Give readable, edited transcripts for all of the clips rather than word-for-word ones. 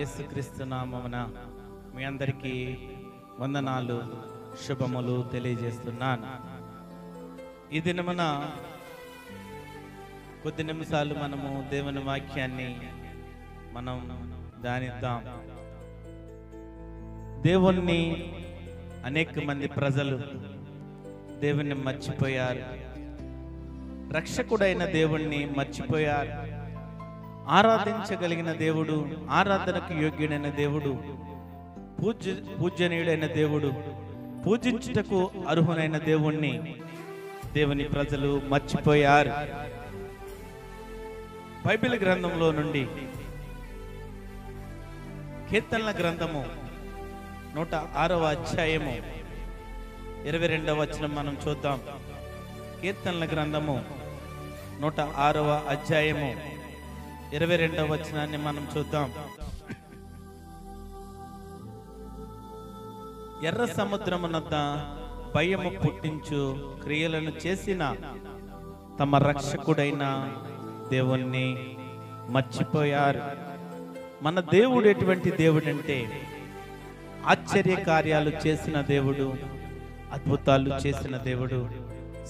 యేసుక్రీస్తు నామమున మీ అందరికీ వందనాలు, శుభములు తెలియజేస్తున్నాను. ఈ దినమున కొద్ది నిమిషాలు మనము దేవుని వాక్యాన్ని మనం ధ్యానిద్దాం. దేవుణ్ణి అనేక మంది ప్రజలు దేవుణ్ణి మర్చిపోయారు. రక్షకుడైన దేవుణ్ణి మర్చిపోయారు. ఆరాధించగలిగిన దేవుడు, ఆరాధనకు యోగ్యుడైన దేవుడు, పూజ్యనీయుడైన దేవుడు, పూజించుటకు అర్హునైన దేవుణ్ణి దేవుని ప్రజలు మర్చిపోయారు. బైబిల్ గ్రంథంలో నుండి కీర్తనల గ్రంథము 106వ అధ్యాయము 22వ వచనం మనం చూద్దాం. కీర్తనల గ్రంథము 106వ అధ్యాయము 22వ వచనాన్ని మనం చూద్దాం. ఎర్ర సముద్రమునద్ద భయము పుట్టించు క్రియలను చేసిన తమ రక్షకుడైన దేవుణ్ణి మర్చిపోయారు. మన దేవుడు ఎటువంటి దేవుడంటే ఆశ్చర్య కార్యాలు చేసిన దేవుడు, అద్భుతాలు చేసిన దేవుడు,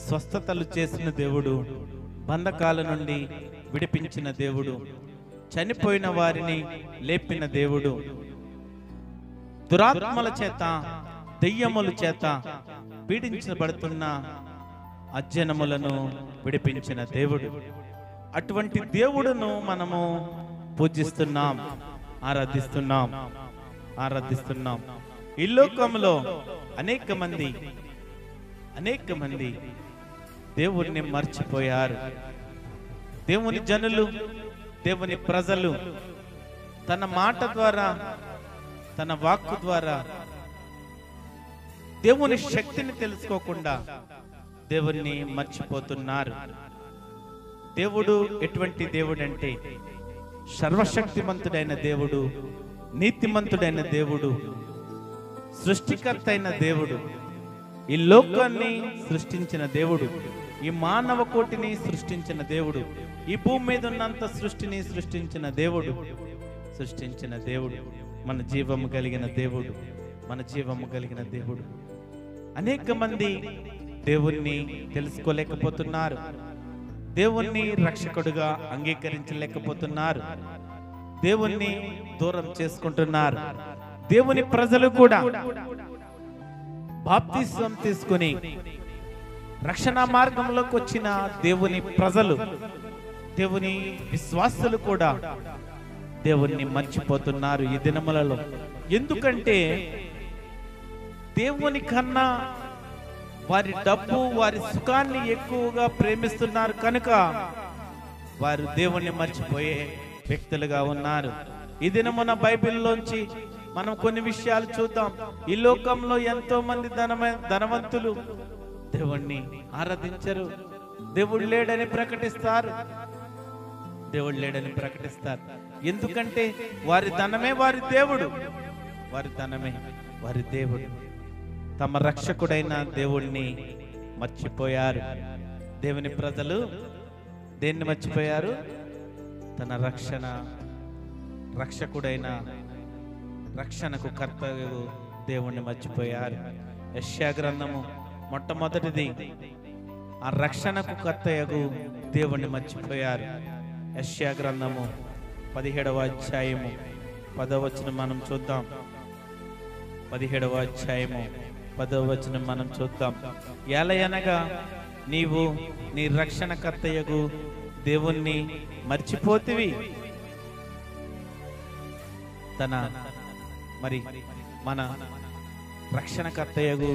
స్వస్థతలు చేసిన దేవుడు, బంధకాల నుండి విడిపించిన దేవుడు, చనిపోయిన వారిని లేపిన దేవుడు, దురాత్మల చేత దెయ్యముల చేత పీడించబడుతున్న అజ్జనములను విడిపించిన దేవుడు. అటువంటి దేవుడును మనము పూజిస్తున్నాం, ఆరాధిస్తున్నాం. ఈ లోకంలో అనేక మంది దేవుణ్ణి మర్చిపోయారు. దేవుని జనులు, దేవుని ప్రజలు తన మాట ద్వారా, తన వాక్కు ద్వారా దేవుని శక్తిని తెలుసుకోకుండా దేవుణ్ణి మర్చిపోతున్నారు. దేవుడు ఎటువంటి దేవుడు అంటే సర్వశక్తిమంతుడైన దేవుడు, నీతిమంతుడైన దేవుడు, సృష్టికర్త అయిన దేవుడు, ఈ లోకాన్ని సృష్టించిన దేవుడు, ఈ మానవ కోటిని సృష్టించిన దేవుడు, ఈ భూమి మీద ఉన్నంత సృష్టిని సృష్టించిన దేవుడు, మన జీవము కలిగిన దేవుడు. అనేక మంది దేవుణ్ణి తెలుసుకోలేకపోతున్నారు, దేవుణ్ణి రక్షకుడుగా అంగీకరించలేకపోతున్నారు, దేవుణ్ణి దూరం చేసుకుంటున్నారు. దేవుని ప్రజలు కూడా బాప్తిస్వం తీసుకుని రక్షణ మార్గంలోకి వచ్చిన దేవుని ప్రజలు, దేవుని విశ్వాసులు కూడా దేవుణ్ణి మర్చిపోతున్నారు ఈ దినములలో. ఎందుకంటే దేవుని కన్నా వారి డబ్బు, వారి సుఖాన్ని ఎక్కువగా ప్రేమిస్తున్నారు కనుక వారు దేవుణ్ణి మర్చిపోయే వ్యక్తులుగా ఉన్నారు. ఈ దినమున బైబిల్లోంచి మనం కొన్ని విషయాలు చూద్దాం. ఈ లోకంలో ఎంతో మంది ధనవంతులు దేవుణ్ణి ఆరాధించరు, దేవుడు లేడని ప్రకటిస్తారు. ఎందుకంటే వారి ధనమే వారి దేవుడు, తమ రక్షకుడైన దేవుణ్ణి మర్చిపోయారు. దేవుని ప్రజలు దేన్ని మర్చిపోయారు? తన రక్షణకు కర్తవ్యము దేవుణ్ణి మర్చిపోయారు. యెషయా గ్రంథము మొట్టమొదటిది ఆ రక్షణకు కర్తయ్యగు దేవుణ్ణి మర్చిపోయారు. యెషయా గ్రంథము 17వ అధ్యాయము 10వ వచనం మనం చూద్దాం. 17వ అధ్యాయము 10వ వచనం మనం చూద్దాం. ఎలయనగా నీవు నీ రక్షణకర్తయ్యగు దేవుణ్ణి మర్చిపోతివి. మన రక్షణకర్తయ్యగు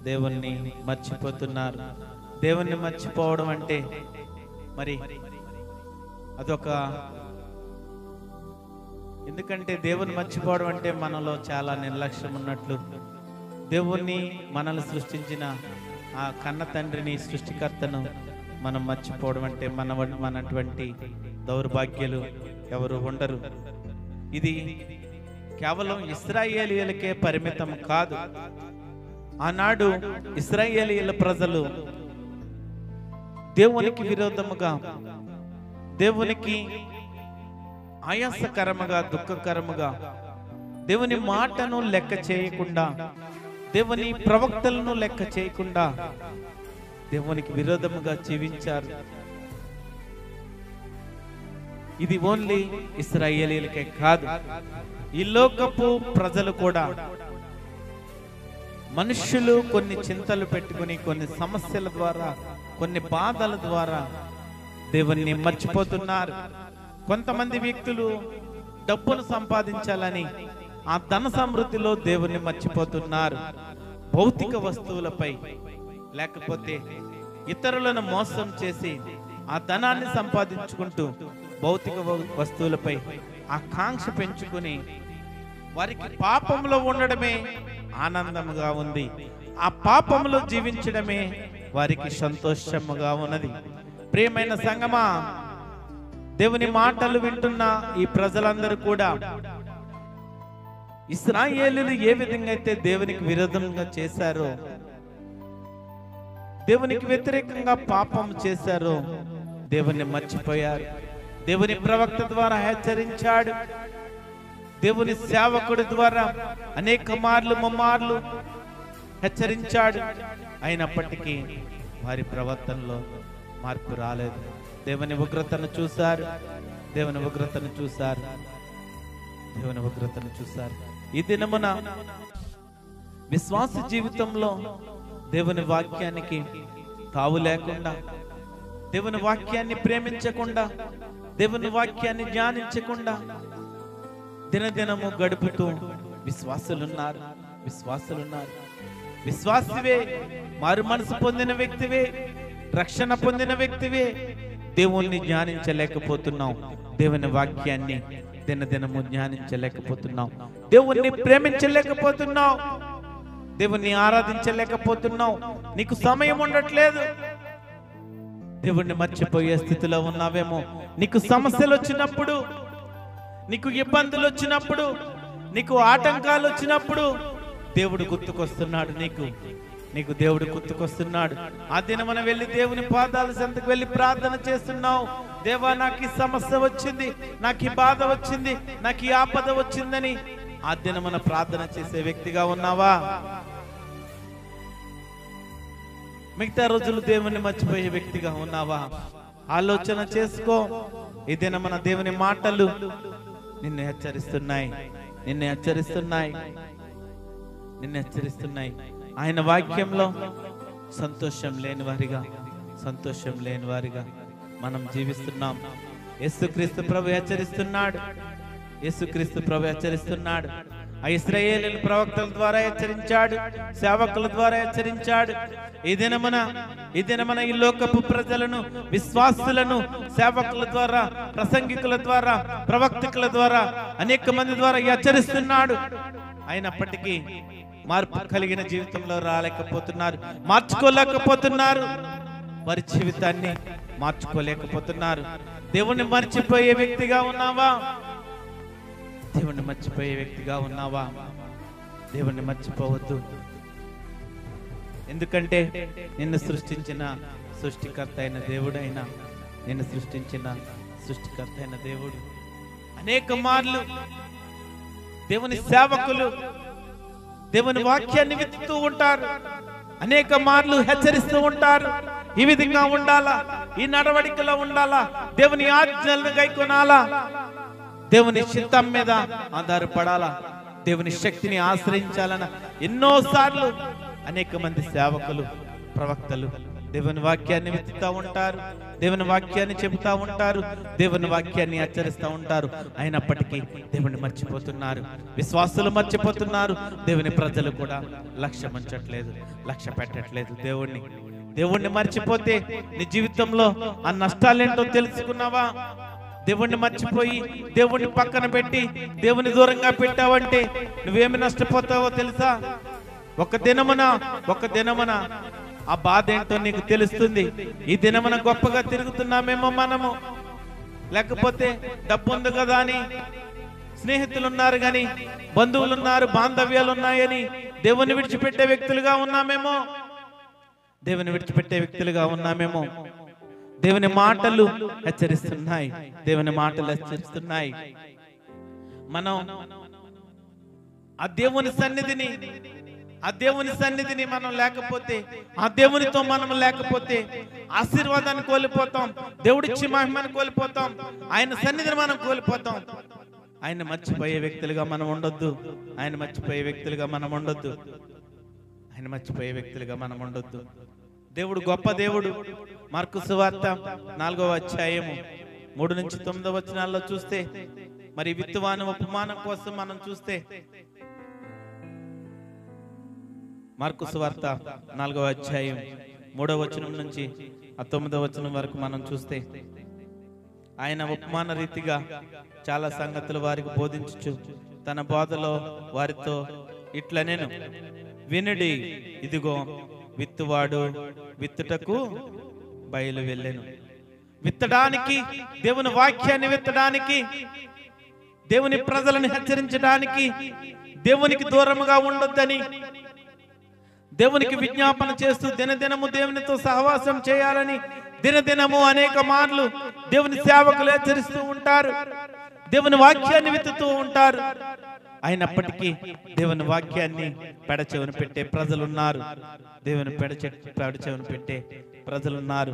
దేవుణ్ణి మర్చిపోతున్నారు. దేవుణ్ణి మర్చిపోవడం అంటే మరి అదొక, ఎందుకంటే దేవుని మర్చిపోవడం అంటే మనలో చాలా నిర్లక్ష్యం ఉన్నట్లు. దేవుణ్ణి మనల్ని సృష్టించిన ఆ కన్న తండ్రిని, సృష్టికర్తను మనం మర్చిపోవడం అంటే మనటువంటి దౌర్భాగ్యులు ఎవరు ఉండరు. ఇది కేవలం ఇశ్రాయేలీయులకే పరిమితం కాదు. ఆనాడు ఇశ్రాయేలీయుల ప్రజలు దేవునికి విరోధముగా, దేవునికి ఆయాసకరముగా, దుఃఖకరముగా, దేవుని మాటను లెక్క చేయకుండా, దేవుని ప్రవక్తలను లెక్క చేయకుండా దేవునికి విరోధముగా జీవించారు. ఇది ఓన్లీ ఇశ్రాయేలీలకే కాదు, ఈ లోకపు ప్రజలు కూడా, మనుష్యులు కొన్ని చింతలు పెట్టుకుని, కొన్ని సమస్యల ద్వారా, కొన్ని బాధల ద్వారా దేవుణ్ణి మర్చిపోతున్నారు. కొంతమంది వ్యక్తులు డబ్బును సంపాదించాలని ఆ ధన సమృద్ధిలో దేవుణ్ణి మర్చిపోతున్నారు. భౌతిక వస్తువులపై, లేకపోతే ఇతరులను మోసం చేసి ఆ ధనాన్ని సంపాదించుకుంటూ భౌతిక వస్తువులపై ఆకాంక్ష పెంచుకుని వారికి పాపంలో ఉండడమే ఆనందముగా ఉంది, ఆ పాపంలో జీవించడమే వారికి సంతోషముగా ఉన్నది. ప్రియమైన సంగమా, దేవుని మాటలు వింటున్న ఈ ప్రజలందరూ కూడా ఇశ్రాయేలీయులు ఏ విధంగా అయితే దేవునికి విరోధంగా చేశారో, దేవునికి వ్యతిరేకంగా పాపం చేశారో, దేవుని మర్చిపోయారు. దేవుని ప్రవక్త ద్వారా హెచ్చరించాడు, దేవుని సేవకుడి ద్వారా అనేక మార్లు ముమ్మార్లు హెచ్చరించాడు. అయినప్పటికీ వారి ప్రవర్తనలో మార్పు రాలేదు. దేవుని ఉగ్రతను చూశారు, దేవుని ఉగ్రతను చూశారు, దేవుని ఉగ్రతను చూశారు. ఈ దినమున విశ్వాస జీవితంలో దేవుని వాక్యానికి తావు లేకుండా, దేవుని వాక్యాన్ని ప్రేమించకుండా, దేవుని వాక్యాన్ని ధ్యానించకుండా దినదినము గడుపుతూ విశ్వాసులున్నారు. విశ్వాసివే, మారు మనసు పొందిన వ్యక్తివే, రక్షణ పొందిన వ్యక్తివే, దేవుణ్ణి ధ్యానించలేకపోతున్నాం. దేవుని వాక్యాన్ని దినదినము ధ్యానించలేకపోతున్నాం. దేవుణ్ణి ప్రేమించలేకపోతున్నాం. దేవుణ్ణి ఆరాధించలేకపోతున్నాం. నీకు సమయం ఉండట్లేదు. దేవుణ్ణి మర్చిపోయే స్థితిలో ఉన్నావేమో. నీకు సమస్యలు వచ్చినప్పుడు, నీకు ఇబ్బందులు వచ్చినప్పుడు, నీకు ఆటంకాలు వచ్చినప్పుడు దేవుడు గుర్తుకొస్తున్నాడు. నీకు దేవుడు గుర్తుకొస్తున్నాడు. ఆ దినమున వెళ్ళి దేవుని పాదాల చెంతకు వెళ్ళి ప్రార్థన చేస్తున్నావు. దేవా, నాకు ఈ సమస్య వచ్చింది, నాకు ఈ బాధ వచ్చింది, నాకు ఈ ఆపద వచ్చిందని ఆ దినమున ప్రార్థన చేసే వ్యక్తిగా ఉన్నావా? మిగతా రోజులు దేవుని మర్చిపోయే వ్యక్తిగా ఉన్నావా? ఆలోచన చేసుకో. ఈ దినమున దేవుని మాటలు నిన్ను హెచ్చరిస్తున్నాయి. ఆయన వాక్యంలో సంతోషం లేని వారిగా మనం జీవిస్తున్నాం. యేసుక్రీస్తు ప్రభు హెచ్చరిస్తున్నాడు. ఆ ఇశ్రాయేలీయుల ప్రవక్తల ద్వారా హెచ్చరించాడు, సేవకుల ద్వారా హెచ్చరించాడు. ఈ దినమున ఈ లోకపు ప్రజలను, విశ్వాసులను సేవకుల ద్వారా, ప్రసంగికుల ద్వారా, ప్రవక్తకుల ద్వారా, అనేక మంది ద్వారా హెచ్చరిస్తున్నాడు. అయినప్పటికీ మార్పు కలిగిన జీవితంలో మార్చుకోలేకపోతున్నారు. వారి జీవితాన్ని మార్చుకోలేకపోతున్నారు. దేవుణ్ణి మర్చిపోయే వ్యక్తిగా ఉన్నావా? దేవుణ్ణి మర్చిపోవద్దు. ఎందుకంటే నిన్ను సృష్టించిన సృష్టికర్త అయిన దేవుడు అనేక మార్లు దేవుని సేవకులు దేవుని వాక్యాన్ని వెతుకుతూ ఉంటారు. అనేక మార్లు హెచ్చరిస్తూ ఉంటారు. ఈ విధంగా ఉండాలా, ఈ నడవడికలో ఉండాలా, దేవుని ఆజ్ఞలను గైకొనాలా, దేవుని చిత్తం మీద ఆధారపడాలా, దేవుని శక్తిని ఆశ్రయించాలన్న ఎన్నోసార్లు అనేక మంది సేవకులు, ప్రవక్తలు దేవుని వాక్యాన్ని వెతుకుతూ ఉంటారు, దేవుని వాక్యాన్ని చెబుతూ ఉంటారు, దేవుని వాక్యాన్ని హెచ్చరిస్తూ ఉంటారు. అయినప్పటికీ దేవుని మర్చిపోతున్నారు, విశ్వాసులు మర్చిపోతున్నారు. దేవుని ప్రజలు కూడా లక్ష్య పెట్టట్లేదు. దేవుణ్ణి మర్చిపోతే నీ జీవితంలో ఆ నష్టాలేంటో తెలుసుకున్నావా? దేవుణ్ణి మర్చిపోయి దేవుణ్ణి పక్కన పెట్టి దేవుని దూరంగా పెట్టావంటే నువ్వేమి నష్టపోతావో తెలుసా? ఒక దినమున ఆ బాధ ఏంటో నీకు తెలుస్తుంది. ఈ దినమున గొప్పగా తిరుగుతున్నామేమో మనము, లేకపోతే డబ్బు ఉంది కదా అని, స్నేహితులు ఉన్నారు కానీ, బంధువులు ఉన్నారు, బాంధవ్యాలు ఉన్నాయని దేవుని విడిచిపెట్టే వ్యక్తులుగా ఉన్నామేమో. దేవుని మాటలు హెచ్చరిస్తున్నాయి. దేవుని మాటలు హెచ్చరిస్తున్నాయి. మనం ఆ దేవుని సన్నిధిని మనం లేకపోతే, ఆ దేవునితో మనం లేకపోతే ఆశీర్వాదాన్ని కోల్పోతాం, దేవుడిచ్చి మహిమను కోల్పోతాం, ఆయన సన్నిధిని మనం కోల్పోతాం. ఆయన మర్చిపోయే వ్యక్తులుగా మనం ఉండొద్దు. ఆయన మర్చిపోయే వ్యక్తులుగా మనం ఉండొద్దు. ఆయన మర్చిపోయే వ్యక్తులుగా మనం ఉండొద్దు. దేవుడు గొప్ప దేవుడు. మార్కు సువార్త 4వ అధ్యాయము 3 నుంచి 9 వచనాల్లో చూస్తే, మరి విత్తువాని ఉపమానం కోసం మనం చూస్తే, మార్కు సువార్త 4వ అధ్యాయం 3వ వచనం నుంచి 9వ వచనం వరకు మనం చూస్తే, ఆయన ఉపమాన రీతిగా చాలా సంగతులు వారికి బోధించుచు తన బోధలో వారితో ఇట్లా నేను వినుడి, ఇదిగో విత్తువాడు విత్తుటకు బయలు వెళ్ళెను. విత్తడానికి, దేవుని వాక్యాన్ని విత్తడానికి, దేవుని ప్రజలను హెచ్చరించడానికి, దేవునికి దూరముగా ఉండొద్దని, దేవునికి విజ్ఞాపన చేస్తూ దినదినము దేవునితో సహవాసం చేయాలని దినదినము అనేక మార్లు దేవుని సేవకులు హెచ్చరిస్తూ ఉంటారు. దేవుని వాక్యాన్ని విత్తుతూ ఉంటారు. అయినప్పటికీ దేవుని వాక్యాన్ని పెడచెవిన పెట్టే ప్రజలున్నారు. దేవుని పెడచెవిన పెట్టే ప్రజలున్నారు.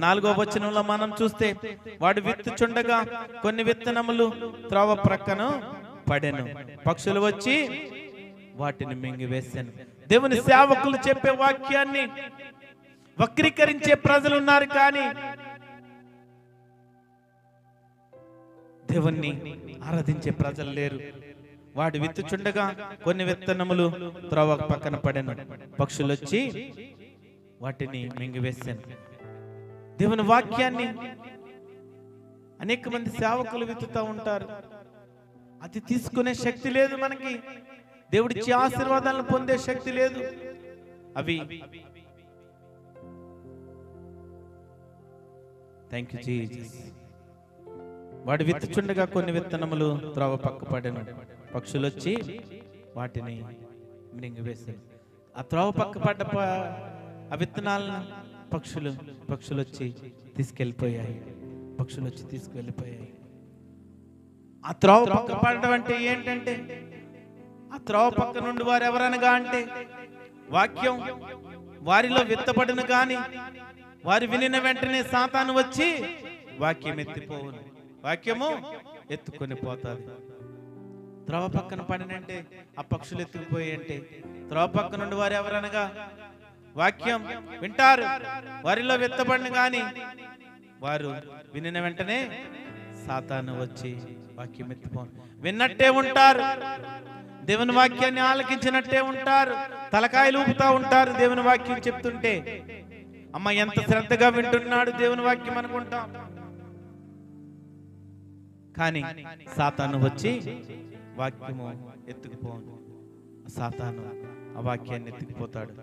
4వ వచనంలో మనం చూస్తే, వాడు విత్తుచుండగా కొన్ని విత్తనములు త్రోవ ప్రక్కన పడెను, పక్షులు వచ్చి వాటిని మింగివేశాను. దేవుని సేవకులు చెప్పే వాక్యాన్ని వక్రీకరించే ప్రజలు ఉన్నారు, కానీ దేవుణ్ణి ఆరాధించే ప్రజలు లేరు. వాడు విత్తుచుండగా కొన్ని విత్తనములు త్రోవ పక్కన పడెను, పక్షులు వచ్చి వాటిని మింగివేశాను. దేవుని వాక్యాన్ని అనేక మంది సేవకులు విత్తుతూ ఉంటారు. అది తీసుకునే శక్తి లేదు మనకి. దేవుడిచ్చి ఆశీర్వాదాలను పొందే శక్తి లేదు. అవి థ్యాంక్ యూ జీసస్. వాడు విత్తుచుండగా కొన్ని విత్తనములు త్రోవ పక్క పడెను, పక్షులు వచ్చి వాటిని మింగివేశాను. ఆ త్రోవ పక్క పడ్డ ఆ విత్తనాలను పక్షులు వచ్చి తీసుకెళ్ళిపోయాయి. పక్షులు వచ్చి తీసుకువెళ్ళిపోయాయి. ఆ త్రోవ పక్క పడడం అంటే ఏంటంటే, ఆ త్రోవ పక్క నుండి వారు ఎవరనగా అంటే, వాక్యం వారిలో విత్తబడిన గాని వారు వినిన వెంటనే సాతాను వచ్చి వాక్యం ఎత్తిపోవును, వాక్యము ఎత్తుకొని పోతాది. త్రోవ పక్కన పడినంటే ఆ పక్షులు ఎత్తుకుపోయి అంటే, త్రోవ పక్క నుండి వారు ఎవరనగా వాక్యం వింటారు, వారిలో విత్తబడిన గాని వారు వినిన వెంటనే సాతాను వచ్చి వాక్యం ఎత్తిపోను. విన్నట్టే ఉంటారు, దేవుని వాక్యాన్ని ఆలకించినట్టే ఉంటారు, తలకాయలు ఊపుతా ఉంటారు. దేవుని వాక్యం చెప్తుంటే అమ్మ ఎంత శ్రద్ధగా వింటున్నాడు దేవుని వాక్యం అనుకుంటాం. కానీ సాతాను వచ్చి వాక్యము ఎత్తుకుపోను. సాతాను ఆ వాక్యాన్ని ఎత్తుకుపోతాడు.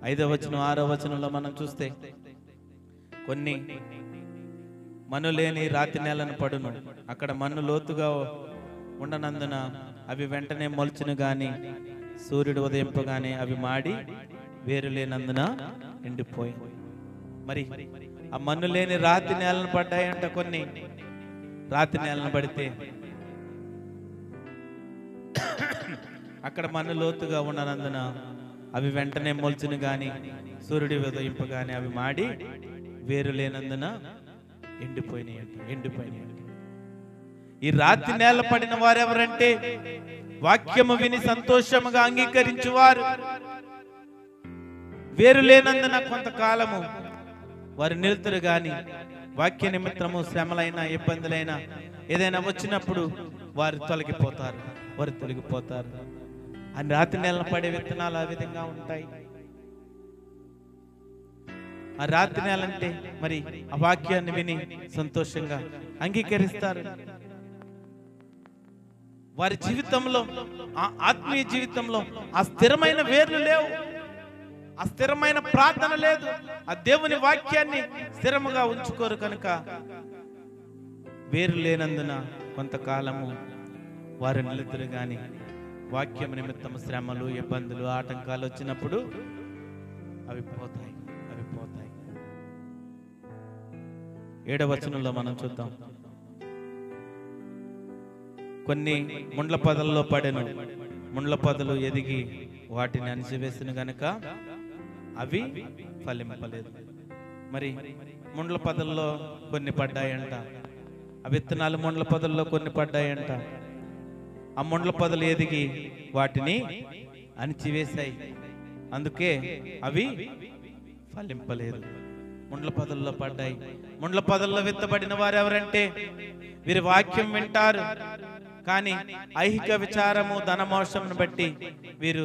5వ వచనం 6వ వచనంలో మనం చూస్తే, కొన్ని మన్ను లేని రాతి నేలను పడును, అక్కడ మన్ను లోతుగా ఉండనందున అవి వెంటనే మొలుచును గాని సూర్యుడు ఉదయింపగానే అవి మాడి వేరు లేనందున ఎండిపోయి. మరి ఆ మన్ను లేని రాతి నేలను పడ్డాయంట. కొన్ని రాతి నేలను పడితే అక్కడ మన్ను లోతుగా ఉండనందున అవి వెంటనే మొలుచును గాని సూర్యుడి ఉదయింపగానే అవి మాడి వేరు లేనందున ఎండిపోయినాయి. ఈ రాతి నేల పడిన వారెవరంటే, వాక్యము విని సంతోషముగా అంగీకరించువారు. వేరు లేనందున కొంతకాలము వారు నిలుతురు గాని వాక్య నిమిత్తము శ్రమలైన ఇబ్బందులైన ఏదైనా వచ్చినప్పుడు వారు తొలగిపోతారు. ఆ రాతి నేలను పడే విత్తనాలు ఆ విధంగా ఉంటాయి. ఆ రాతి నేల అంటే మరి ఆ వాక్యాన్ని విని సంతోషంగా అంగీకరిస్తారు. వారి జీవితంలో, ఆ ఆత్మీయ జీవితంలో ఆ స్థిరమైన వేర్లు లేవు, ఆ స్థిరమైన ప్రార్థన లేదు, ఆ దేవుని వాక్యాన్ని స్థిరముగా ఉంచుకోరు. కనుక వేరు లేనందున కొంతకాలము వారు నిలుతురు గాని వాక్యం నిమిత్తం శ్రమలు, ఇబ్బందులు, ఆటంకాలు వచ్చినప్పుడు అవి పోతాయి. 7వ వచనంలో మనం చూద్దాం. కొన్ని ముండ్ల పొదల్లో పడెను, ముండ్ల పొదలు ఎదిగి వాటిని అణిచివేసిన గనుక అవి ఫలింపలేదు. మరి ముండ్ల పొదల్లో కొన్ని పడ్డాయంట, ఆ విత్తనాలు ముండ్ల పొదల్లో కొన్ని పడ్డాయంట. ఆ ముండ్ల పొదలు ఎదిగి వాటిని అణిచివేశాయి, అందుకే అవి ఫలింపలేదు. ముండ్ల పొదల్లో పడ్డాయి. ముండ్ల పొదల్లో విత్తబడిన వారు ఎవరంటే, వీరి వాక్యం వింటారు, కానీ ఐహిక విచారము ధనమోషమును బట్టి వీరు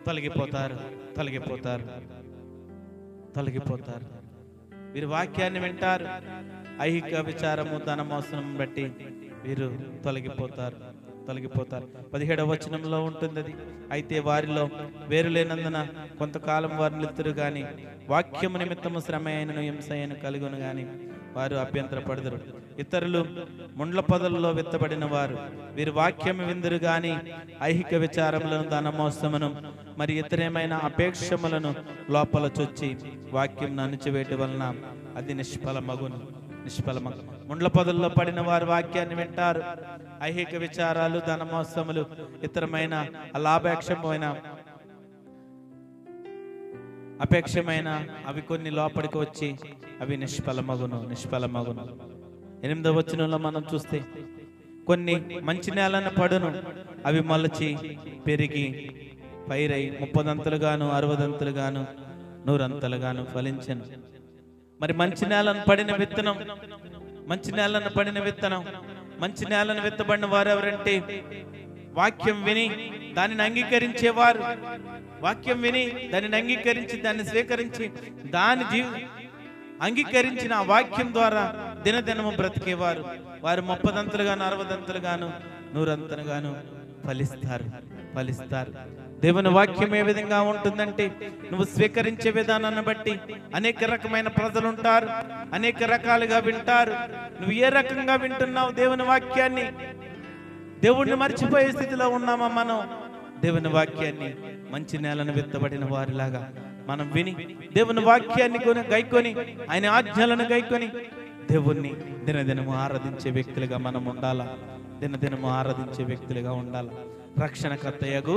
తొలగిపోతారు. వీరు వాక్యాన్ని వింటారు, ఐహిక విచారము ధనమోషం బట్టి వీరు తొలగిపోతారు. 17వ వచనంలో ఉంటుంది అది. అయితే వారిలో వేరు లేనందున కొంతకాలం వారు నిలుతురు గాని, వాక్యము నిమిత్తము శ్రమ అయినను హింస అయినను కలుగును గాని వారు అభ్యంతరపడదురు. ఇతరులు ముండ్ల పొదల్లో విత్తబడిన వారు, వీరు వాక్యము విందురు గాని ఐహిక విచారములను ధనమోసమును మరి ఇతరేమైన అపేక్షములను లోపల చొచ్చి వాక్యం అణిచివేయటం వలన అది నిష్ఫలమగును. ముండ్ల పొదల్లో పడిన వారు వాక్యాన్ని వింటారు, ఐహిక విచారాలు ధనమోసములు ఇతరమైన అపేక్షమైన అవి కొన్ని లోపలికి వచ్చి అవి నిష్ఫలమగును. 8వ వచనంలో మనం చూస్తే, కొన్ని మంచి నేలను పడును, అవి మొలచి పెరిగి పైరై 30 60 100 ఫలించను. మరి మంచి నేలను పడిన విత్తనం, మంచి నేలను విత్తబడిన వారు ఎవరంటే, వాక్యం విని దానిని అంగీకరించేవారు, వాక్యం విని దానిని అంగీకరించి దాన్ని స్వీకరించి అంగీకరించిన ఆ వాక్యం ద్వారా దినదినము బ్రతికేవారు. వారు 30 100 ఫలిస్తారు. దేవుని వాక్యం ఏ విధంగా ఉంటుందంటే, నువ్వు స్వీకరించే విధానాన్ని బట్టి అనేక రకమైన ప్రజలు ఉంటారు, అనేక రకాలుగా వింటారు. నువ్వు ఏ రకంగా వింటున్నావు దేవుని వాక్యాన్ని? దేవుణ్ణి మర్చిపోయే స్థితిలో ఉన్నామా మనం? దేవుని వాక్యాన్ని మంచి నేలను విత్తబడిన వారిలాగా మనం విని దేవుని వాక్యాన్ని గైకొని ఆయన ఆజ్ఞలను గైకొని దేవుణ్ణి దినదినము ఆరాధించే వ్యక్తులుగా మనం ఉండాలా. ఆరాధించే వ్యక్తులుగా ఉండాలి. రక్షణకర్తయగు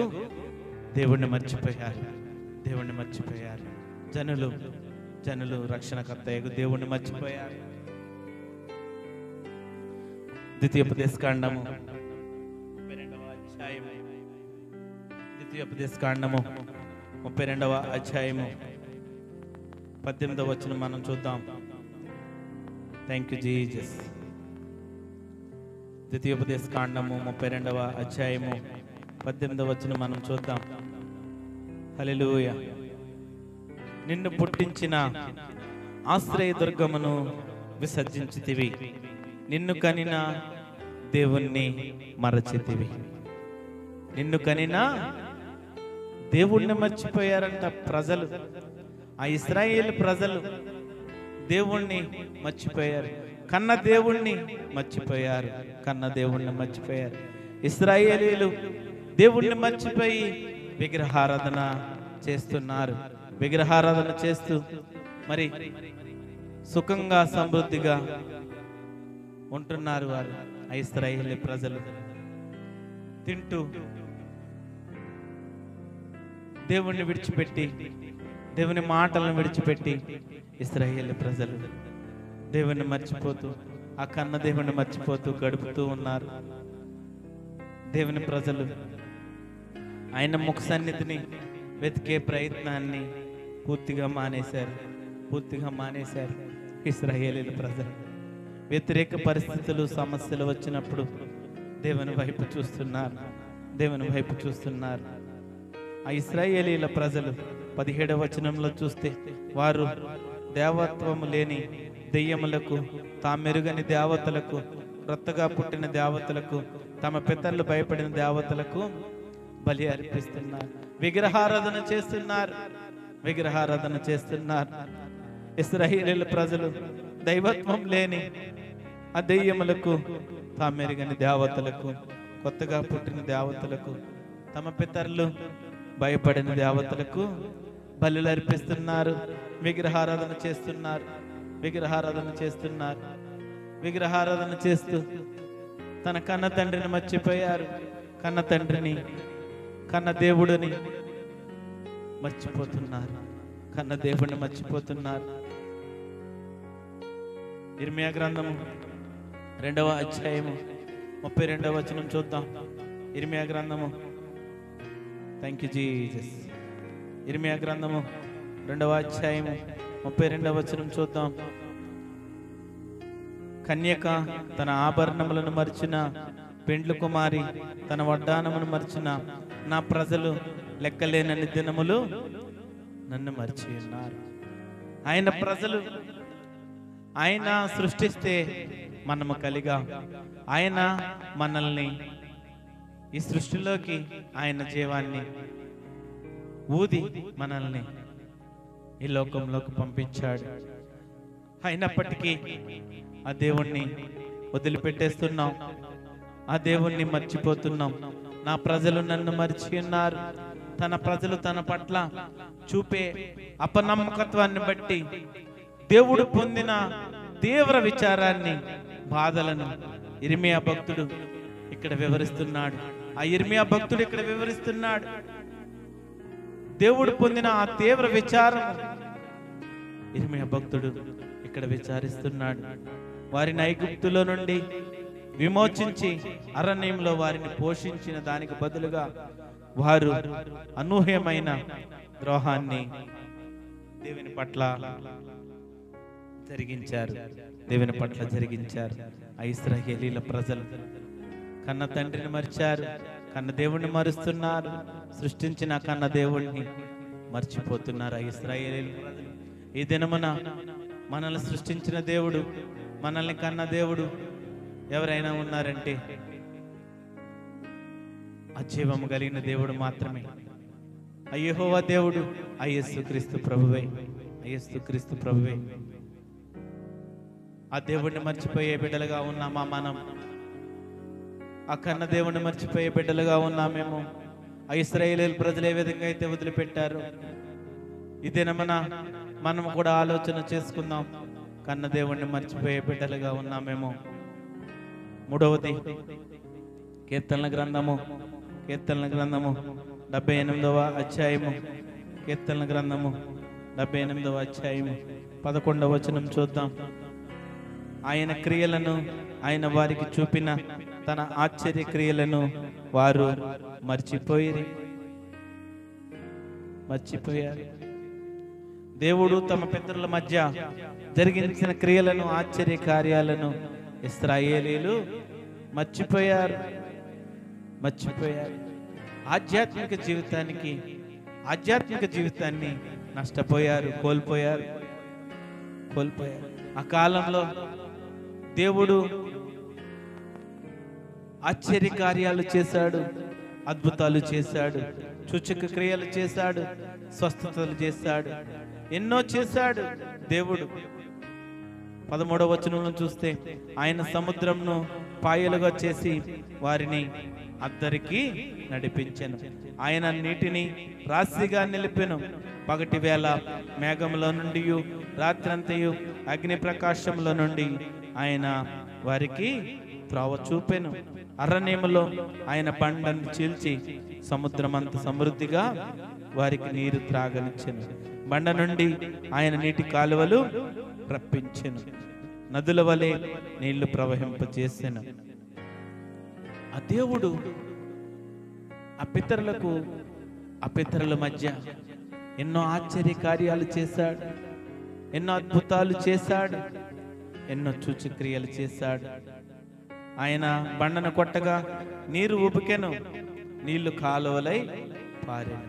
దేవుణ్ణి మర్చిపోయారు. జనులు రక్షణకర్తయగు దేవుణ్ణి మర్చిపోయారు. ద్వితీయోపదేశకాండము 32వ అధ్యాయము 18వ వచనం మనం చూద్దాం. Thank you Jesus. ద్వితీయోపదేశకాండము 32వ అధ్యాయము 18వ వచనం మనం చూద్దాం. హల్లెలూయా. నిన్ను పుట్టించిన ఆశ్రయదుర్గమును విసర్జించితివి, నిన్ను కనిన దేవుణ్ణి మరచితివి. దేవుణ్ణి మర్చిపోయారంట ప్రజలు. ఆ ఇశ్రాయేలు ప్రజలు దేవుణ్ణి మర్చిపోయారు, కన్న దేవుణ్ణి మర్చిపోయారు. ఇశ్రాయేలీలు దేవుణ్ణి మర్చిపోయి విగ్రహారాధన చేస్తూ మరి సుఖంగా సమృద్ధిగా ఉంటున్నారు. వారు ఆ ఇశ్రాయేలు ప్రజలు తింటూ దేవుణ్ణి విడిచిపెట్టి, దేవుని మాటలను విడిచిపెట్టి ఇశ్రాయేలు ప్రజలు దేవుణ్ణి మర్చిపోతూ, ఆ కన్న దేవుణ్ణి మర్చిపోతూ గడుపుతూ ఉన్నారు. దేవుని ప్రజలు ఆయన ముఖ సన్నిధిని వెతికే ప్రయత్నాన్ని పూర్తిగా మానేశారు. ఇశ్రాయేలు ప్రజలు వ్యతిరేక పరిస్థితులు, సమస్యలు వచ్చినప్పుడు దేవుని వైపు చూస్తున్నారు. ఆ ఇశ్రాయేలీల ప్రజలు 17వ వచనంలో చూస్తే, వారు దేవత్వము లేని దెయ్యములకు, తామెరుగని దేవతలకు, క్రొత్తగా పుట్టిన దేవతలకు, తమ పితరులు భయపడిన దేవతలకు బలి అర్పిస్తున్నారు. విగ్రహారాధన చేస్తున్నారు. ఇశ్రాయేలీల ప్రజలు దైవత్వం లేని ఆ దెయ్యములకు, తామెరుగని దేవతలకు, కొత్తగా పుట్టిన దేవతలకు, తమ పితరులు భయపడిన దేవతలకు బలులు అర్పిస్తున్నారు, విగ్రహారాధన చేస్తున్నారు. విగ్రహారాధన చేస్తున్నారు. విగ్రహారాధన చేస్తూ తన కన్న తండ్రిని మర్చిపోయారు. కన్న తండ్రిని, కన్న దేవుడిని మర్చిపోతున్నారు. కన్న దేవుడిని మర్చిపోతున్నారు. ఇర్మియా గ్రంథము 2వ అధ్యాయము 32వ వచనం చూద్దాం. ఇర్మియా గ్రంథము, థ్యాంక్ యూ జీసస్. ఇర్మియా గ్రంథము 2వ అధ్యాయము 32వ వచనం చూద్దాం. కన్యక తన ఆభరణములను మర్చిన, పెండ్లు కుమారి తన వడ్డానమును మర్చిన నా ప్రజలు లెక్కలేనన్ని దినములు నన్ను మర్చి ఉన్నారు. ఆయన ప్రజలు, ఆయన సృష్టిస్తే మనము కలిగా, ఆయన మనల్ని ఈ సృష్టిలోకి ఆయన జీవాన్ని ఊది మనల్ని ఈ లోకంలోకి పంపించాడు. అయినప్పటికీ ఆ దేవుణ్ణి వదిలిపెట్టేస్తున్నాం, ఆ దేవుణ్ణి మర్చిపోతున్నాం. నా ప్రజలు నన్ను మర్చి ఉన్నారు. తన ప్రజలు తన పట్ల చూపే అపనమ్మకత్వాన్ని బట్టి దేవుడు పొందిన తీవ్ర విచారాన్ని, బాధలను ఇర్మియా భక్తుడు ఇక్కడ వివరిస్తున్నాడు. ఆ ఇర్మియా భక్తుడు ఇక్కడ వివరిస్తున్నాడు. దేవుడు పొందిన ఆ తీవ్ర విచారం ఇర్మియా భక్తుడు ఇక్కడ విచారిస్తున్నాడు. వారిని ఐగుప్తులో నుండి విమోచించి అరణ్యంలో వారిని పోషించిన దానికి బదులుగా వారు అనూహ్యమైన ద్రోహాన్ని దేవుని పట్ల జరిగించారు. దేవుని పట్ల జరిగించారు. ఆ ఇశ్రాయేలీల ప్రజలు కన్న తండ్రిని మర్చారు, కన్న దేవుణ్ణి మరుస్తున్నారు. సృష్టించిన కన్న దేవుణ్ణి మర్చిపోతున్నారు ఆ ఇశ్రాయేలీల ప్రజలు. ఈ దినమున మనల్ని సృష్టించిన దేవుడు, మనల్ని కన్న దేవుడు ఎవరైనా ఉన్నారంటే ఆ జీవము కలిగిన దేవుడు మాత్రమే. ఆ యెహోవా దేవుడు, ఆ యేసుక్రీస్తు ప్రభువే. ఆ యేసుక్రీస్తు ప్రభువే. ఆ దేవుడిని మర్చిపోయే బిడ్డలుగా ఉన్నామా మనం? ఆ కన్న దేవుడిని మర్చిపోయే బిడ్డలుగా ఉన్నామేమో. ఆ ఇశ్రాయేలీయుల ప్రజలు ఏ విధంగా అయితే వదిలిపెట్టారు, ఈ దినమున మనం కూడా ఆలోచన చేసుకుందాం. కన్న దేవుణ్ణి మర్చిపోయే బిడ్డలుగా ఉన్నామేమో. 3వది కీర్తనల గ్రంథము 78వ అధ్యాయము. కీర్తనల గ్రంథము 78వ అధ్యాయము 11వ వచనం చూద్దాం. ఆయన క్రియలను, ఆయన వారికి చూపిన తన ఆశ్చర్య క్రియలను వారు మర్చిపోయారు. దేవుడు తమ పితరుల మధ్య జరిగించిన క్రియలను, ఆశ్చర్య కార్యాలను ఇశ్రాయేలీయులు మర్చిపోయారు. ఆధ్యాత్మిక జీవితాన్ని నష్టపోయారు, కోల్పోయారు. ఆ కాలంలో దేవుడు ఆశ్చర్య కార్యాలు చేశాడు, అద్భుతాలు చేశాడు, సూచక క్రియలు చేశాడు, స్వస్థతలు చేశాడు, ఎన్నో చేశాడు దేవుడు. 13వ వచనంలో చూస్తే ఆయన సముద్రంను పాయలుగా చేసి వారిని అద్దరికి నడిపించెను. ఆయన నీటిని రాశిగా నిలిపెను. పగటి వేళ మేఘములో నుండి, రాత్రంతయు అగ్ని ప్రకాశంలో నుండి ఆయన వారికి త్రోవ చూపెను. అరణ్యములో ఆయన బండను చీల్చి సముద్రమంత సమృద్ధిగా వారికి నీరు త్రాగనిచ్చెను. బండ నుండి ఆయన నీటి కాలువలు రప్పించెను, నదుల వలె నీళ్లు ప్రవహింపజేసెను. ఆ దేవుడు ఆ పితరుల మధ్య ఎన్నో ఆశ్చర్య కార్యాలు చేశాడు, ఎన్నో అద్భుతాలు చేశాడు, ఎన్నో సూచక్రియలు చేశాడు. ఆయన బండను కొట్టగా నీరు ఉబికెను, నీళ్లు కాలువలై పారెను.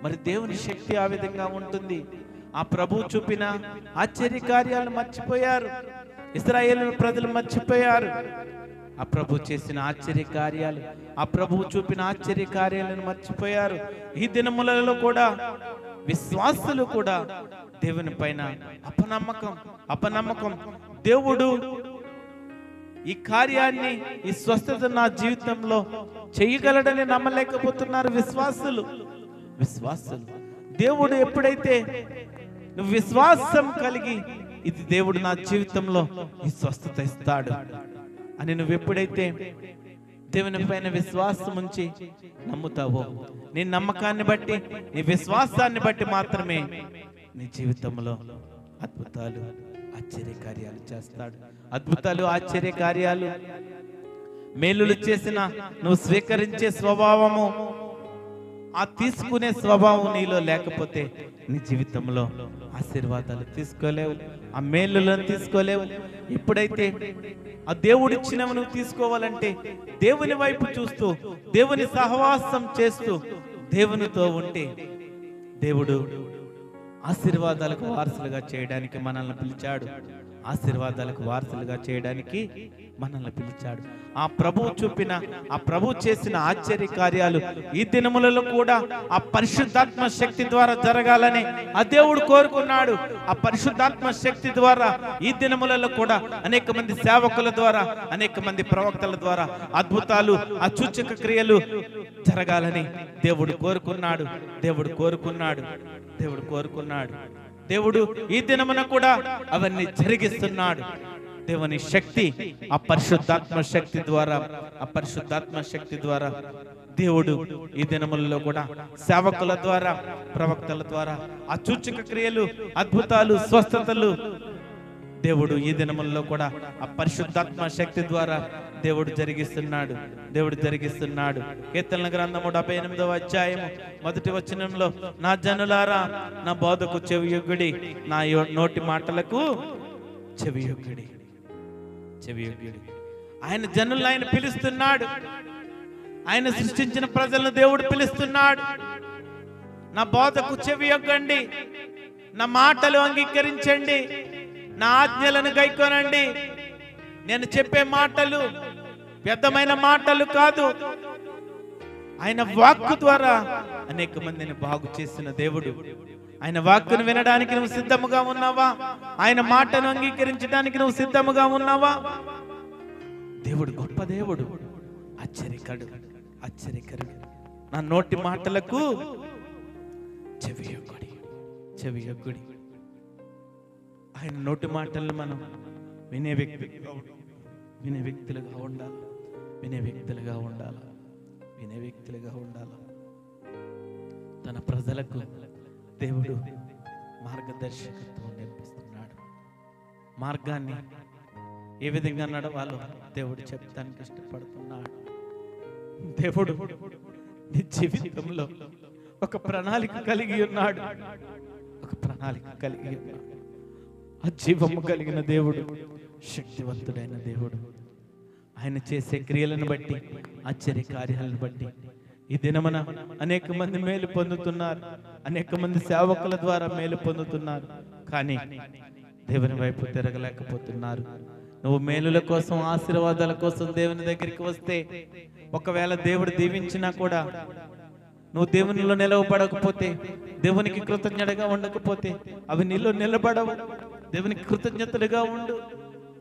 మరి దేవుని శక్తి ఆ విధంగా ఉంటుంది. ఆ ప్రభు చూపిన ఆశ్చర్య కార్యాలను మర్చిపోయారు. ఇశ్రాయేలు ప్రజలు మర్చిపోయారు. ఆ ప్రభు చేసిన ఆశ్చర్య కార్యాలు, ఆ ప్రభు చూపిన ఆశ్చర్య కార్యాలను మర్చిపోయారు. ఈ దినములలో కూడా విశ్వాసులు కూడా దేవుని పైన అపనమ్మకం. దేవుడు ఈ కార్యాన్ని, ఈ స్వస్థత నా జీవితంలో చేయగలడని నమ్మలేకపోతున్నారు విశ్వాసులు. దేవుడు ఎప్పుడైతే నువ్వు విశ్వాసం కలిగి ఇది దేవుడు నా జీవితంలో ఈ స్వస్థత ఇస్తాడు అని నువ్వు ఎప్పుడైతే దేవుని పైన విశ్వాసం ఉంచి నమ్ముతావో, నీ నమ్మకాన్ని బట్టి, నీ విశ్వాసాన్ని బట్టి మాత్రమే నీ జీవితంలో అద్భుతాలు ఆశ్చర్యకార్యాలు చేస్తాడు. అద్భుతాలు ఆశ్చర్యకార్యాలు మేలులు చేసిన నువ్వు స్వీకరించే స్వభావము, ఆ తీసుకునే స్వభావం నీలో లేకపోతే నీ జీవితంలో ఆశీర్వాదాలు తీసుకోలేవు, ఆ మేలులను తీసుకోలేవు. ఎప్పుడైతే ఆ దేవుడిచ్చినవి నువ్వు తీసుకోవాలంటే దేవుని వైపు చూస్తూ, దేవుని సహవాసం చేస్తూ, దేవునితో ఉంటే దేవుడు ఆశీర్వాదాలకు వారసులుగా చేయడానికి మనల్ని పిలిచాడు. ఆశీర్వాదాలకు వారసులుగా చేయడానికి మనల్ని పిలిచాడు. ఆ ప్రభువు చూపిన, ఆ ప్రభువు చేసిన ఆశ్చర్య కార్యాలు ఈ దినములలో కూడా ఆ పరిశుద్ధాత్మ శక్తి ద్వారా జరగాలని ఆ దేవుడు కోరుకున్నాడు. ఆ పరిశుద్ధాత్మ శక్తి ద్వారా ఈ దినములలో కూడా అనేక మంది సేవకుల ద్వారా, అనేక మంది ప్రవక్తల ద్వారా అద్భుతాలు, ఆ సూచక క్రియలు జరగాలని దేవుడు కోరుకున్నాడు. దేవుడు కోరుకున్నాడు. దేవుడు కోరుకున్నాడు. దేవుడు ఈ దినమున కూడా అవన్నీ జరిగిస్తున్నాడు. దేవుని శక్తి, ఆ పరిశుద్ధాత్మ శక్తి ద్వారా, ఆ పరిశుద్ధాత్మ శక్తి ద్వారా దేవుడు ఈ దినములలో కూడా సేవకుల ద్వారా, ప్రవక్తల ద్వారా ఆ సూచక క్రియలు, అద్భుతాలు, స్వస్థతలు దేవుడు ఈ దినములలో కూడా ఆ పరిశుద్ధాత్మ శక్తి ద్వారా దేవుడు జరిగిస్తున్నాడు. దేవుడు జరిగిస్తున్నాడు. కీర్తనల గ్రంథము 78వ అధ్యాయము 1వ వచనంలో, నా జనులారా నా బోధకు చెవియొగ్గుడి, నా నోటి మాటలకు చెవియొగ్గుడి. చెవియొగ్గుడి. ఆయన జనులను ఆయన పిలుస్తున్నాడు. ఆయన సృష్టించిన ప్రజలను దేవుడు పిలుస్తున్నాడు. నా బోధకు చెవియొగ్గండి, నా మాటలు అంగీకరించండి, నా ఆజ్ఞలను గైకొనండి. నేను చెప్పే మాటలు వ్యర్థమైన మాటలు కాదు. ఆయన వాక్కు ద్వారా అనేక మందిని బాగు చేసిన దేవుడు. ఆయన వాక్కును వినడానికి నువ్వు సిద్ధముగా ఉన్నావా? ఆయన మాటను అంగీకరించడానికి నువ్వు సిద్ధముగా ఉన్నావా? దేవుడు గొప్ప దేవుడు, ఆశ్చర్యకరుడు, ఆశ్చర్యకరుడు. నా నోటి మాటలకు చెవియొగ్గుడి, చెవియొగ్గుడి. ఆయన నోటి మాటలను మనం వినే వ్యక్తులుగా ఉండాలి. వినే వ్యక్తులుగా ఉండాలి. వినే వ్యక్తులుగా ఉండాలి. తన ప్రజలకు దేవుడు మార్గదర్శకత్వం నేర్పిస్తున్నాడు. మార్గాన్ని ఏ విధంగా నడవాలో దేవుడు చెప్తానికి ఇష్టపడుతున్నాడు. దేవుడు నీ జీవితంలో ఒక ప్రణాళిక కలిగి ఉన్నాడు. ఒక ప్రణాళిక కలిగి ఉన్నాడు. ఆ జీవము కలిగిన దేవుడు, శక్తివంతుడైన దేవుడు. ఆయన చేసే క్రియలను బట్టి, ఆశ్చర్య కార్యాలను బట్టి ఈ దినమున అనేక మంది మేలు పొందుతున్నారు. అనేక మంది సేవకుల ద్వారా మేలు పొందుతున్నారు. కానీ దేవుని వైపు తిరగలేకపోతున్నారు. నువ్వు మేలుల కోసం, ఆశీర్వాదాల కోసం దేవుని దగ్గరికి వస్తే, ఒకవేళ దేవుడు దీవించినా కూడా నువ్వు దేవునిలో నిలవబడకపోతే, దేవునికి కృతజ్ఞతగా ఉండకపోతే అవి నీలో నిలబడవు. దేవునికి కృతజ్ఞతలుగా ఉండు.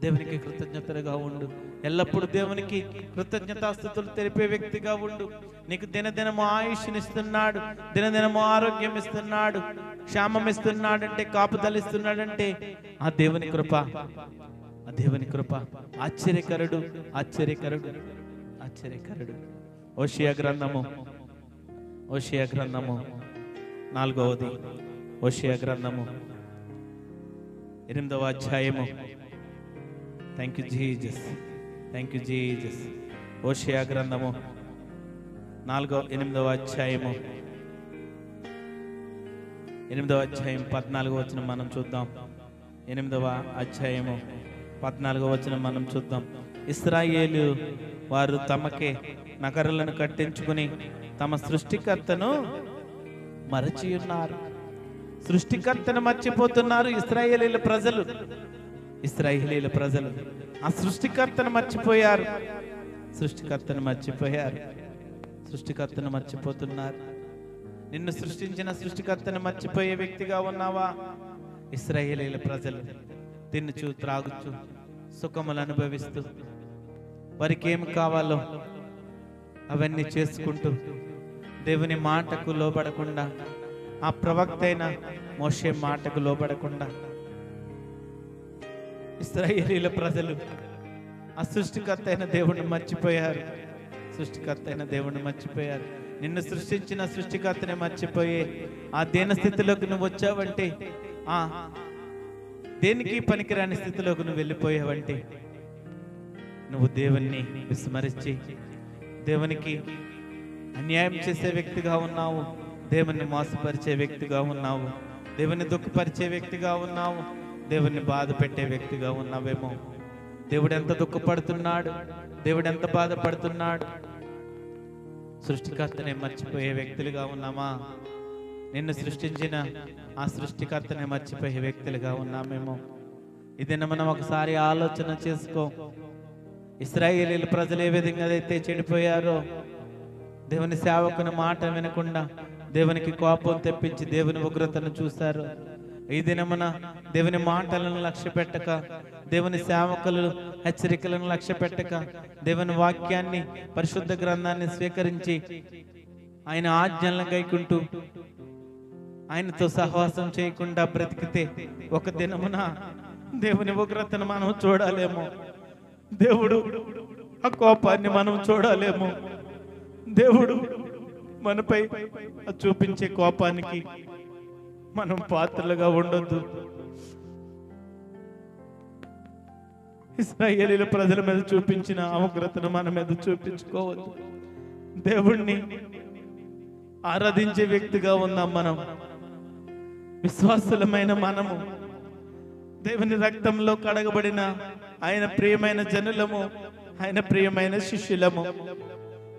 దేవునికి కృతజ్ఞతలుగా ఉండు. ఎల్లప్పుడూ దేవునికి కృతజ్ఞతాస్తుతులు తెలిపే వ్యక్తిగా ఉండు. నీకు దినదినము ఆయుష్నిస్తున్నాడు, దినదినము ఆరోగ్యం ఇస్తున్నాడు, క్షేమం ఇస్తున్నాడంటే, కాపుదలిస్తున్నాడంటే ఆ దేవుని కృప, ఆ దేవుని కృప. ఆశ్చర్యకరుడు, ఆశ్చర్యకరుడు, ఆశ్చర్యకరుడు. హోషేయ గ్రంథము 4వ హోషేయ గ్రంథము 8వ అధ్యాయము. Thank you Jesus, thank you Jesus. హోషేయ గ్రంథము 8వ అధ్యాయము 14వ వచనం మనం చూద్దాం. 8వ అధ్యాయము 14వ వచనం మనం చూద్దాం. ఇశ్రాయేలు వారు తమకే నగరాలను కట్టించుకుని తమ సృష్టికర్తను మరచి ఉన్నారు. సృష్టికర్తను మర్చిపోతున్నారు ఇశ్రాయేలీల ప్రజలు. ఇశ్రాయేలీల ప్రజలు ఆ సృష్టికర్తను మర్చిపోయారు. సృష్టికర్తను మర్చిపోయారు. సృష్టికర్తను మర్చిపోతున్నారు. నిన్ను సృష్టించిన సృష్టికర్తను మర్చిపోయే వ్యక్తిగా ఉన్నావా? ఇశ్రాయేలీల ప్రజలు తినుచు, త్రాగుచు, సుఖములు అనుభవిస్తూ, వారికి ఏమి కావాలో అవన్నీ చేసుకుంటూ, దేవుని మాటకు లోబడకుండా ఆ ప్రవక్త అయిన మోషే మాటకు లోబడకుండా ఇశ్రాయేలీల ప్రజలు ఆ సృష్టికర్త అయిన దేవుణ్ణి మర్చిపోయారు. సృష్టికర్త అయిన దేవుణ్ణి మర్చిపోయారు. నిన్ను సృష్టించిన సృష్టికర్తని మర్చిపోయే ఆ దీన స్థితిలోకి నువ్వు వచ్చావంటే, ఆ దేనికి పనికిరాని స్థితిలోకి నువ్వు వెళ్ళిపోయావంటే, నువ్వు దేవుణ్ణి విస్మరించి దేవునికి అన్యాయం చేసే వ్యక్తిగా ఉన్నావు. దేవుణ్ణి మోసపరిచే వ్యక్తిగా ఉన్నావు. దేవుని దుఃఖపరిచే వ్యక్తిగా ఉన్నావు. దేవుణ్ణి బాధ పెట్టే వ్యక్తిగా ఉన్నావేమో. దేవుడు ఎంత దుఃఖపడుతున్నాడు, దేవుడు ఎంత బాధపడుతున్నాడు. సృష్టికర్తనే మర్చిపోయే వ్యక్తులుగా ఉన్నామా? నిన్ను సృష్టించిన ఆ సృష్టికర్తనే మర్చిపోయే వ్యక్తులుగా ఉన్నామేమో. ఇది మనం ఒకసారి ఆలోచన చేసుకో. ఇశ్రాయేలీల ప్రజలు ఏ విధంగా అయితే చెడిపోయారో, దేవుని సేవకుని మాట వినకుండా దేవునికి కోపం తెప్పించి దేవుని ఉగ్రతను చూశారు. ఈ దినమున దేవుని మాటలను లక్ష్య పెట్టక, దేవుని సేవకులు హెచ్చరికలను లక్ష్య పెట్టక, దేవుని వాక్యాన్ని పరిశుద్ధ గ్రంథాన్ని స్వీకరించి ఆయన ఆజ్ఞలను గైకుంటూ ఆయనతో సహవాసం చేయకుండా బ్రతికితే ఒక దినమున దేవుని ఉగ్రతను మనం చూడాలేమో. దేవుడు ఆ కోపాన్ని మనం చూడాలేమో. దేవుడు మనపై చూపించే కోపానికి మనం పాత్రలుగా ఉండొద్దు. ఇశ్రాయేలీల ప్రజల మీద చూపించిన ఉగ్రతను మన మీద చూపించుకోవద్దు. దేవుణ్ణి ఆరాధించే వ్యక్తిగా ఉన్నాం మనం. విశ్వాసులమైన మనము దేవుని రక్తంలో కడగబడిన ఆయన ప్రియమైన జనులము, ఆయన ప్రియమైన శిష్యులము,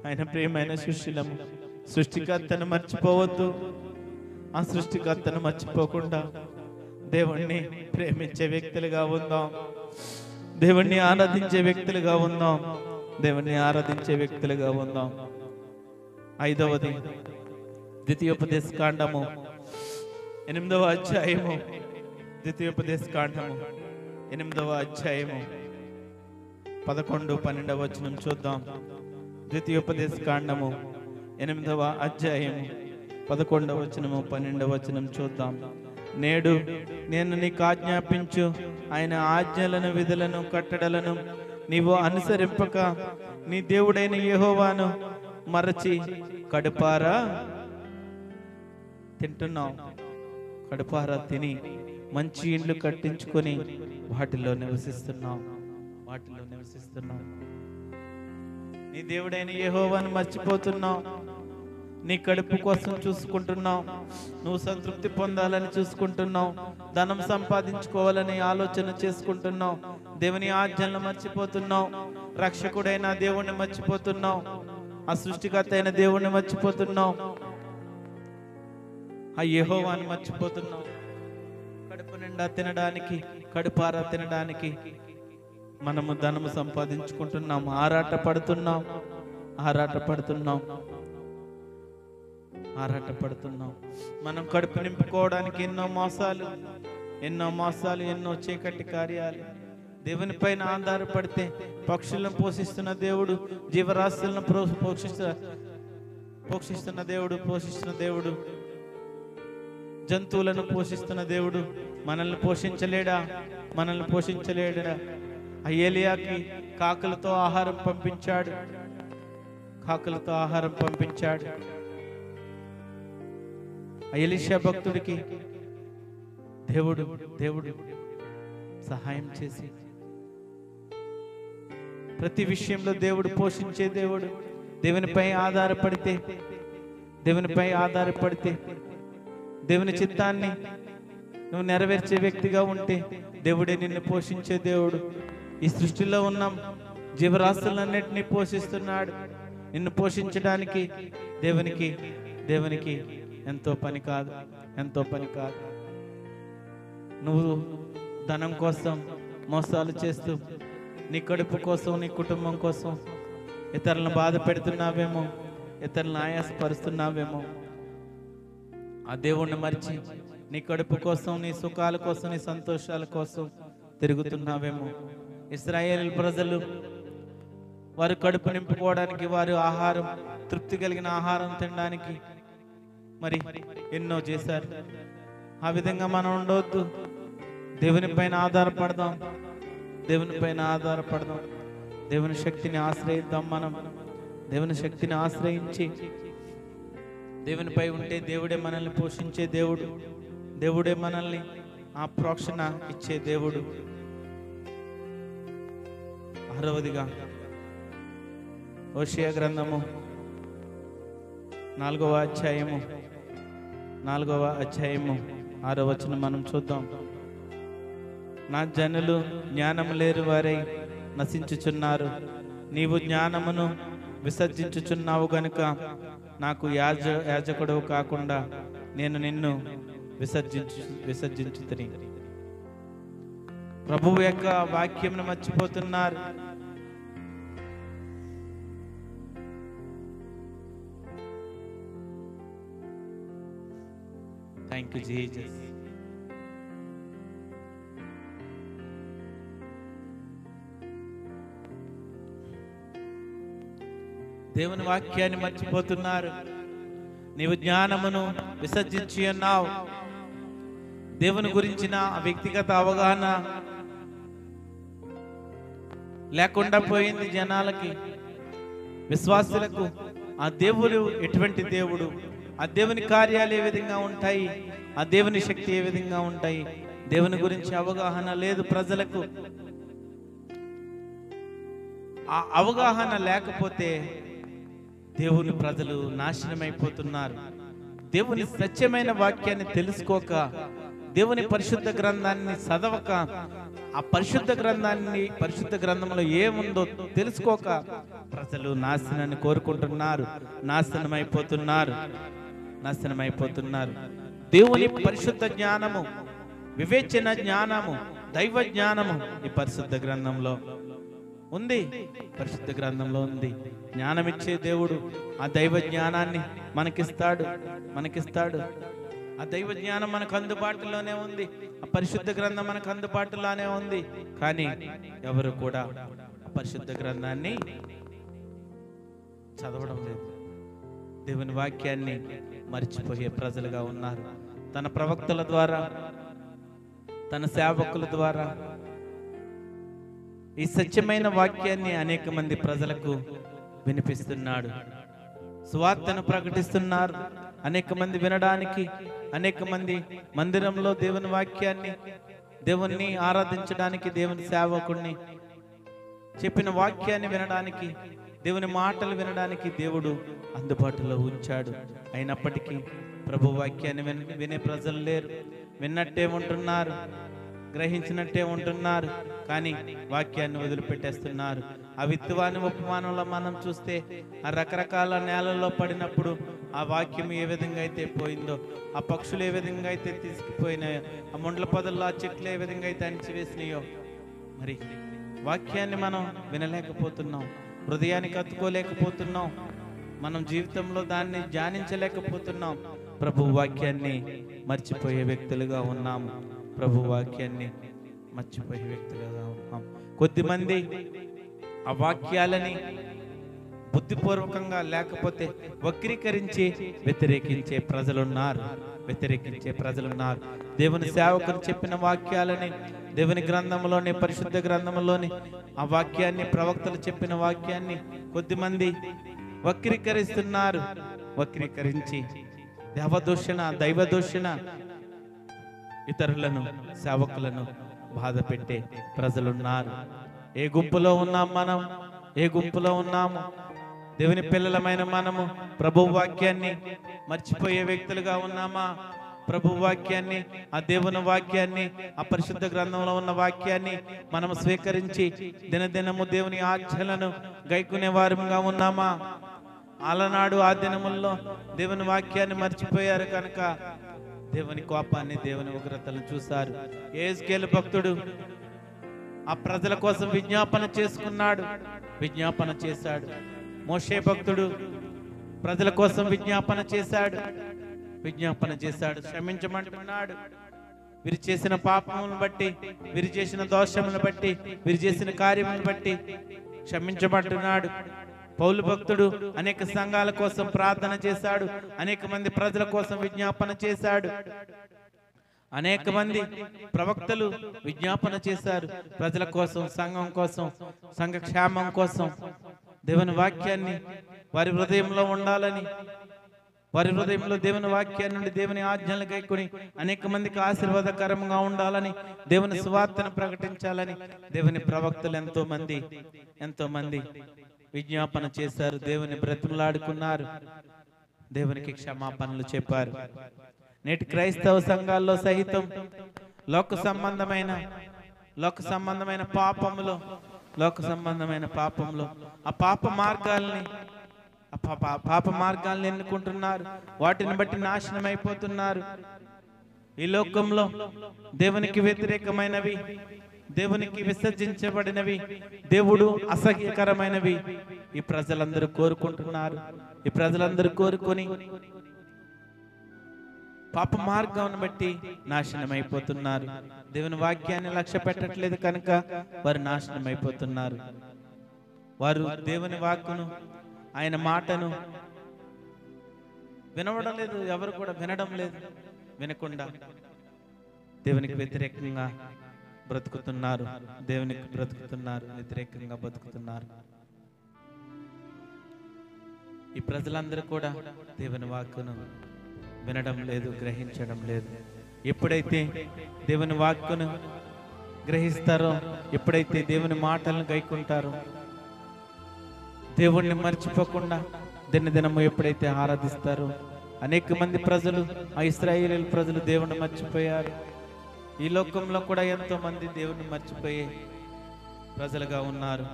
ఆయన ప్రియమైన శిష్యులము. సృష్టికర్తను మర్చిపోవద్దు. ఆ సృష్టికర్తను మర్చిపోకుండా దేవుణ్ణి ప్రేమించే వ్యక్తులుగా ఉందాం. దేవుణ్ణి ఆరాధించే వ్యక్తులుగా ఉందాం. దేవుణ్ణి ఆరాధించే వ్యక్తులుగా ఉందాం. ఐదవది ద్వితీయోపదేశ కాండము 8వ అధ్యాయము. ద్వితీయోపదేశ కాండము 8వ అధ్యాయము 11, 12 వచనం చూద్దాం. ద్వితీయోపదేశ కాండము 8వ అధ్యాయము 11వ వచనము 12వ వచనం చూద్దాం. నేడు నేను నీకు ఆజ్ఞాపించు ఆయన ఆజ్ఞలను, విధులను, కట్టడలను నీవు అనుసరింపక నీ దేవుడైన యెహోవాను మరచి కడుపారా తింటున్నావు. కడుపారా తిని మంచి ఇండ్లు కట్టించుకొని వాటిలో నివసిస్తున్నావు. నీ దేవుడైన యెహోవాను మర్చిపోతున్నావు. నీ కడుపు కోసం చూసుకుంటున్నావు. నువ్వు సంతృప్తి పొందాలని చూసుకుంటున్నావు. ధనం సంపాదించుకోవాలని ఆలోచన చేసుకుంటున్నావు. దేవుని ఆజ్ఞలను మర్చిపోతున్నావు. రక్షకుడైన దేవుణ్ణి మర్చిపోతున్నావు. ఆ సృష్టికర్త అయిన దేవుణ్ణి మర్చిపోతున్నావు. ఆ యెహోవాను మర్చిపోతున్నావు. కడుపు నిండా తినడానికి, కడుపారా తినడానికి మనము ధనము సంపాదించుకుంటున్నాం. ఆరాటపడుతున్నాం. మనం కడుపు నింపుకోవడానికి ఎన్నో మోసాలు, ఎన్నో చీకటి కార్యాలు. దేవుని పైన ఆధారపడితే పక్షులను పోషిస్తున్న దేవుడు, జీవరాశులను పోషిస్తున్న దేవుడు, జంతువులను పోషిస్తున్న దేవుడు మనల్ని పోషించలేడా? ఆ ఏలియాకి కాకులతో ఆహారం పంపించాడు. ఆ ఎలీషా భక్తుడికి దేవుడు సహాయం చేసి ప్రతి విషయంలో దేవుడు పోషించే దేవుడు. దేవునిపై ఆధారపడితే దేవుని చిత్తాన్ని నువ్వు నెరవేర్చే వ్యక్తిగా ఉంటే దేవుడే నిన్ను పోషించే దేవుడు. ఈ సృష్టిలో ఉన్న జీవరాశులన్నిటినీ పోషిస్తున్నాడు. నిన్ను పోషించడానికి దేవునికి ఎంతో పని కాదు. నువ్వు ధనం కోసం మోసాలు చేస్తూ నీ కడుపు కోసం, నీ కుటుంబం కోసం ఇతరులను బాధ పెడుతున్నావేమో, ఇతరులను ఆయాసపరుస్తున్నావేమో. ఆ దేవుణ్ణి మరిచి నీ కడుపు కోసం, నీ సుఖాల కోసం, నీ సంతోషాల కోసం తిరుగుతున్నావేమో. ఇశ్రాయేలు ప్రజలు వారు కడుపు నింపుకోవడానికి, వారు ఆహారం, తృప్తి కలిగిన ఆహారం తినడానికి మరి ఎన్నో చేశారు. ఆ విధంగా మనం ఉండవద్దు. దేవుని పైన ఆధారపడదాం, దేవుని పైన ఆధారపడదాం, దేవుని శక్తిని ఆశ్రయిద్దాం. మనం దేవుని శక్తిని ఆశ్రయించి దేవునిపై ఉంటే దేవుడే మనల్ని పోషించే దేవుడు, దేవుడే మనల్ని ఆ ప్రోక్షణ ఇచ్చే దేవుడు. 6వదిగా హోషేయ గ్రంథము 4వ అధ్యాయము 6వ వచనం మనం చూద్దాం. నా జనులు జ్ఞానము లేరు వారై నశించుచున్నారు. నీవు జ్ఞానమును విసర్జించుచున్నావు గనుక నాకు యాజకుడు కాకుండా నేను నిన్ను విసర్జించుతిని. ప్రభువు యొక్క వాక్యంను మర్చిపోతున్నారు. Thank you Jesus. దేవుని వాక్యాన్ని మర్చిపోతున్నారు. నీవు జ్ఞానమును విసర్జించి ఉన్నావు. దేవుని గురించిన వ్యక్తిగత అవగాహన లేకుండా పోయింది జనాలకి, విశ్వాసులకు. ఆ దేవుడు ఎటువంటి దేవుడు, ఆ దేవుని కార్యాలు ఏ విధంగా ఉంటాయి, ఆ దేవుని శక్తి ఏ విధంగా ఉంటాయి, దేవుని గురించి అవగాహన లేదు ప్రజలకు. ఆ అవగాహన లేకపోతే దేవుని ప్రజలు నాశనమైపోతున్నారు. దేవుని సత్యమైన వాక్యాన్ని తెలుసుకోక, దేవుని పరిశుద్ధ గ్రంథాన్ని చదవక, ఆ పరిశుద్ధ గ్రంథంలో ఏముందో తెలుసుకోక ప్రజలు నాశనాన్ని కోరుకుంటున్నారు, నాశనమైపోతున్నారు. దేవుని పరిశుద్ధ జ్ఞానము, వివేచన జ్ఞానము, దైవ జ్ఞానము ఈ పరిశుద్ధ గ్రంథంలో ఉంది. పరిశుద్ధ గ్రంథంలో ఉంది. జ్ఞానమిచ్చే దేవుడు ఆ దైవ జ్ఞానాన్ని మనకిస్తాడు. ఆ దైవ జ్ఞానం మనకు అందుబాటులోనే ఉంది. ఆ పరిశుద్ధ గ్రంథం మనకు అందుబాటులోనే ఉంది. కానీ ఎవరు కూడా పరిశుద్ధ గ్రంథాన్ని చదవడం లేదు. దేవుని వాక్యాన్ని మర్చిపోయే ప్రజలుగా ఉన్నారు. తన ప్రవక్తల ద్వారా, తన సేవకుల ద్వారా ఈ సత్యమైన వాక్యాన్ని అనేక మంది ప్రజలకు వినిపిస్తున్నాడు. సువార్తను ప్రకటిస్తున్నారు. అనేక మంది వినడానికి, అనేక మంది మందిరంలో దేవుని వాక్యాన్ని, దేవుణ్ణి ఆరాధించడానికి, దేవుని సేవకుణ్ణి చెప్పిన వాక్యాన్ని వినడానికి, దేవుని మాటలు వినడానికి దేవుడు అందుబాటులో ఉంచాడు. అయినప్పటికీ ప్రభు వాక్యాన్ని వినే ప్రజలు లేరు. విన్నట్టే ఉంటున్నారు, గ్రహించినట్టే ఉంటున్నారు, కానీ వాక్యాన్ని వదిలిపెట్టేస్తున్నారు. ఆ విత్తువాని ఉపమానంలో మనం చూస్తే ఆ రకరకాల నేలల్లో పడినప్పుడు ఆ వాక్యం ఏ విధంగా అయితే పోయిందో, ఆ పక్షులు ఏ విధంగా అయితే తీసుకుపోయినాయో, ఆ ముండ్ల పొదల్లో ఆ చెట్లు ఏ విధంగా అయితే అణిచివేసినాయో, మరి వాక్యాన్ని మనం వినలేకపోతున్నాం, హృదయానికి హత్తుకోలేకపోతున్నాం, మనం జీవితంలో దాన్ని ధ్యానించలేకపోతున్నాం. ప్రభు వాక్యాన్ని మర్చిపోయే వ్యక్తులుగా ఉన్నాము. ప్రభు వాక్యాన్ని మర్చిపోయే వ్యక్తులుగా ఉన్నాం. కొద్దిమంది ఆ వాక్యాలని బుద్ధిపూర్వకంగా లేకపోతే వక్రీకరించి వ్యతిరేకించే ప్రజలున్నారు. దేవుని సేవకులు చెప్పిన వాక్యాలని, దేవుని గ్రంథంలోని, పరిశుద్ధ గ్రంథంలోని ఆ వాక్యాన్ని, ప్రవక్తలు చెప్పిన వాక్యాన్ని కొద్దిమంది వక్రీకరిస్తున్నారు. వక్రీకరించి దేవదూషణ, దైవదూషణ, ఇతరులను, సేవకులను బాధ పెట్టే ప్రజలున్నారు. ఏ గుంపులో ఉన్నాం మనం? ఏ గుంపులో ఉన్నాము? దేవుని పిల్లలమైన మనము ప్రభు వాక్యాన్ని మర్చిపోయే వ్యక్తులుగా ఉన్నామా? ప్రభు వాక్యాన్ని, ఆ దేవుని వాక్యాన్ని, ఆ పరిశుద్ధ గ్రంథంలో ఉన్న వాక్యాన్ని మనం స్వీకరించి దినదినము దేవుని ఆజ్ఞలను గైకునే వారుగా ఉన్నామా? అలనాడు ఆ దినముల్లో దేవుని వాక్యాన్ని మర్చిపోయారు కనుక దేవుని కోపాన్ని, దేవుని ఉగ్రతలను చూశారు. యెహెజ్కేలు భక్తుడు ఆ ప్రజల కోసం విజ్ఞాపన చేశాడు. మోషే భక్తుడు ప్రజల కోసం విజ్ఞాపన చేశాడు. క్షమించమంటున్నాడు. వీరు చేసిన పాపములను బట్టి, వీరు చేసిన దోషములను బట్టి, వీరు చేసిన కార్యములను బట్టి క్షమించమంటున్నాడు. పౌలు భక్తుడు అనేక సంఘాల కోసం ప్రార్థన చేశాడు, అనేక మంది ప్రజల కోసం విజ్ఞాపన చేశాడు, అనేక మంది ప్రవక్తలు విజ్ఞాపన చేశారు ప్రజల కోసం, సంఘం కోసం, సంఘ క్షేమం కోసం. దేవుని వాక్యాన్ని వారి హృదయంలో ఉండాలని, వారి హృదయంలో దేవుని వాక్యాన్ని నుండి దేవుని ఆజ్ఞలు గైకొని అనేక మందికి ఆశీర్వాదకరంగా ఉండాలని, దేవుని సువార్తను ప్రకటించాలని దేవుని ప్రవక్తలు ఎంతో మంది విజ్ఞాపన చేశారు, దేవుని బ్రతిమలాడుకున్నారు, దేవునికి క్షమాపణలు చెప్పారు. నేటి క్రైస్తవ సంఘాల్లో సహితం లోక సంబంధమైన పాపంలో ఆ పాప మార్గాల్ని ఎన్నుకుంటున్నారు, వాటిని బట్టి నాశనం అయిపోతున్నారు. ఈ లోకంలో దేవునికి వ్యతిరేకమైనవి, దేవునికి విసర్జించబడినవి, దేవుడు అసహ్యకరమైనవి ఈ ప్రజలందరూ కోరుకుంటున్నారు. ఈ ప్రజలందరూ కోరుకొని పాప మార్గాన్ని బట్టి నాశనం అయిపోతున్నారు. దేవుని వాక్యాన్ని లక్ష్య పెట్టట్లేదు కనుక వారు నాశనం అయిపోతున్నారు. వారు దేవుని వాక్కును, ఆయన మాటను వినవడం లేదు, ఎవరు కూడా వినడం లేదు. వినకుండా దేవునికి వ్యతిరేకంగా బ్రతుకుతున్నారు, వ్యతిరేకంగా బతుకుతున్నారు. ఈ ప్రజలందరూ కూడా దేవుని వాక్కును వినడం లేదు, గ్రహించడం లేదు. ఎప్పుడైతే దేవుని వాక్కును గ్రహిస్తారో, ఎప్పుడైతే దేవుని మాటలను గైకుంటారో, దేవుణ్ణి మర్చిపోకుండా దినదినము ఎప్పుడైతే ఆరాధిస్తారో, అనేక మంది ప్రజలు, ఆ ఇశ్రాయేలు ప్రజలు దేవుణ్ణి మర్చిపోయారు. ఈ లోకంలో కూడా ఎంతో మంది దేవుణ్ణి మర్చిపోయే ప్రజలుగా ఉన్నారు.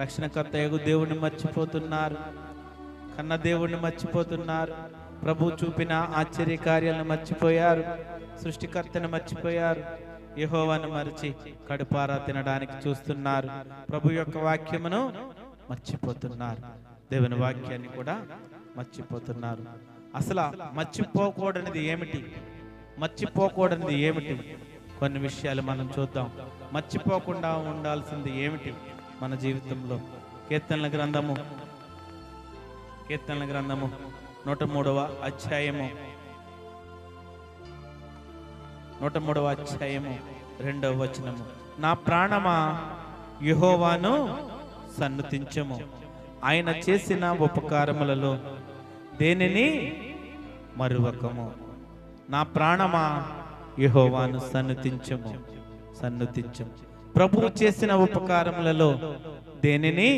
రక్షణకర్తయగు దేవుణ్ణి మర్చిపోతున్నారు, కన్న దేవుణ్ణి మర్చిపోతున్నారు, ప్రభు చూపిన ఆశ్చర్య కార్యాలను మర్చిపోయారు, సృష్టికర్తను మర్చిపోయారు, యెహోవాను మరిచి కడుపారా తినడానికి చూస్తున్నారు, ప్రభు యొక్క వాక్యమును మర్చిపోతున్నారు, దేవుని వాక్యాన్ని కూడా మర్చిపోతున్నారు. అసలు మర్చిపోకూడనిది ఏమిటి? కొన్ని విషయాలు మనం చూద్దాం. మర్చిపోకుండా ఉండాల్సింది ఏమిటి మన జీవితంలో? కీర్తనల గ్రంథము 103వ అధ్యాయము 2వ వచనము. నా ప్రాణమా యెహోవాను సన్నుతించుము, ఆయన చేసిన ఉపకారములలో దేనిని మరువకము. నా ప్రాణమా యెహోవాను సన్నుతించుము. ప్రభువు చేసిన ఉపకారములలో దేనిని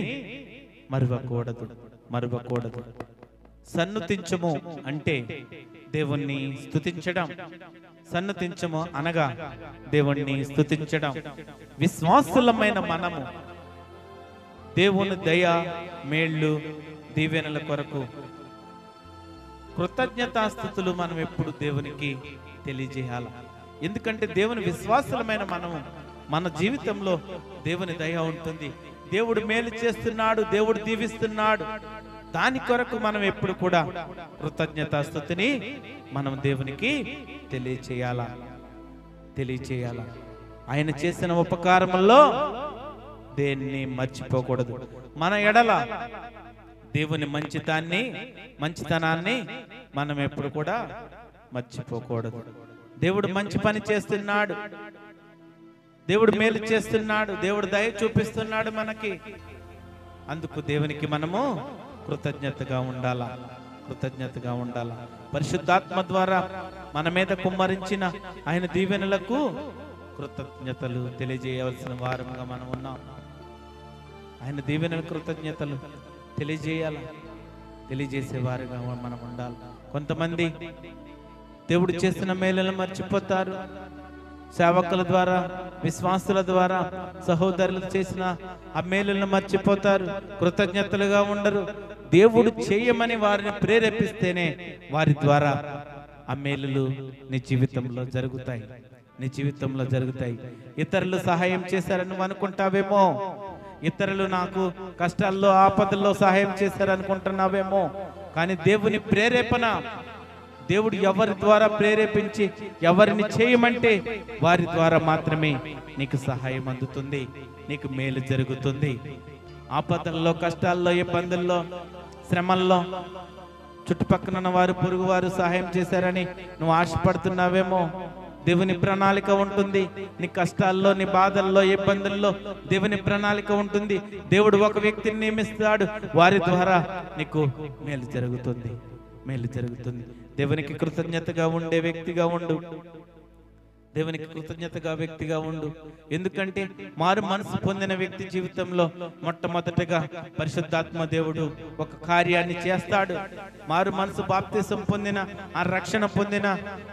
మరువకూడదు. సన్నుతించము అంటే దేవుణ్ణి స్తుతించడం. సన్నుతించము అనగా దేవుణ్ణి స్తుతించడం. విశ్వాసులమైన మనము దేవుని దయ, మేళ్ళు, దీవెనల కొరకు కృతజ్ఞతాస్తుతులు మనం ఎప్పుడు దేవునికి తెలియజేయాలి. ఎందుకంటే దేవుని విశ్వాసులమైన మనము, మన జీవితంలో దేవుని దయ ఉంటుంది, దేవుడు మేలు చేస్తున్నాడు, దేవుడు దీవిస్తున్నాడు. దాని కొరకు మనం ఎప్పుడు కూడా కృతజ్ఞతాస్తుతిని మనం దేవునికి తెలియచేయాలా. ఆయన చేసిన ఉపకారముల్లో దేన్ని మర్చిపోకూడదు. మన ఎడల దేవుని మంచితనాన్ని మనం ఎప్పుడు కూడా మర్చిపోకూడదు. దేవుడు మంచి పని చేస్తున్నాడు, దేవుడు మేలు చేస్తున్నాడు, దేవుడు దయ చూపిస్తున్నాడు మనకి. అందుకు దేవునికి మనము కృతజ్ఞతగా ఉండాలా. పరిశుద్ధాత్మ ద్వారా మన మీద కుమ్మరించిన ఆయన దీవెనలకు కృతజ్ఞతలు తెలియజేయవలసిన వారంగా మనం ఉన్నాం. ఆయన దీవెనల కృతజ్ఞతలు తెలియజేసే వారుగా మనం ఉండాలి. కొంతమంది దేవుడు చేసిన మేలులను మర్చిపోతారు. సేవకుల ద్వారా, విశ్వాసుల ద్వారా, సహోదరులు చేసిన ఆ మేలులను మర్చిపోతారు, కృతజ్ఞతలుగా ఉండరు. దేవుడు చేయమని వారిని ప్రేరేపిస్తేనే వారి ద్వారా ఆ మేలులు నీ జీవితంలో జరుగుతాయి. ఇతరులు సహాయం చేశారని అనుకుంటావేమో, ఇతరులు నాకు కష్టాల్లో, ఆపదల్లో సహాయం చేశారనుకుంటున్నావేమో, కానీ దేవుని ప్రేరేపణ, దేవుడు ఎవరి ద్వారా ప్రేరేపించి ఎవరిని చేయమంటే వారి ద్వారా మాత్రమే నీకు సహాయం అందుతుంది, నీకు మేలు జరుగుతుంది. ఆపదల్లో, కష్టాల్లో, ఇబ్బందుల్లో, శ్రమల్లో చుట్టుపక్కన ఉన్న వారు, పొరుగు వారు సహాయం చేశారని నువ్వు ఆశపడుతున్నావేమో. దేవుని ప్రణాళిక ఉంటుంది. నీ కష్టాల్లో, నీ బాధల్లో, ఇబ్బందుల్లో దేవుని ప్రణాళిక ఉంటుంది. దేవుడు ఒక వ్యక్తిని నియమిస్తాడు, వారి ద్వారా నీకు మేలు జరుగుతుంది, మేలు జరుగుతుంది. దేవునికి కృతజ్ఞతగా ఉండే వ్యక్తిగా ఉండు. దేవునికి కృతజ్ఞతగా వ్యక్తిగా ఉండు. ఎందుకంటే మారు మనసు పొందిన వ్యక్తి జీవితంలో మొట్టమొదటగా పరిశుద్ధాత్మ దేవుడు ఒక కార్యాన్ని చేస్తాడు. మారు మనసు బాప్తిసం పొందిన, ఆ రక్షణ పొందిన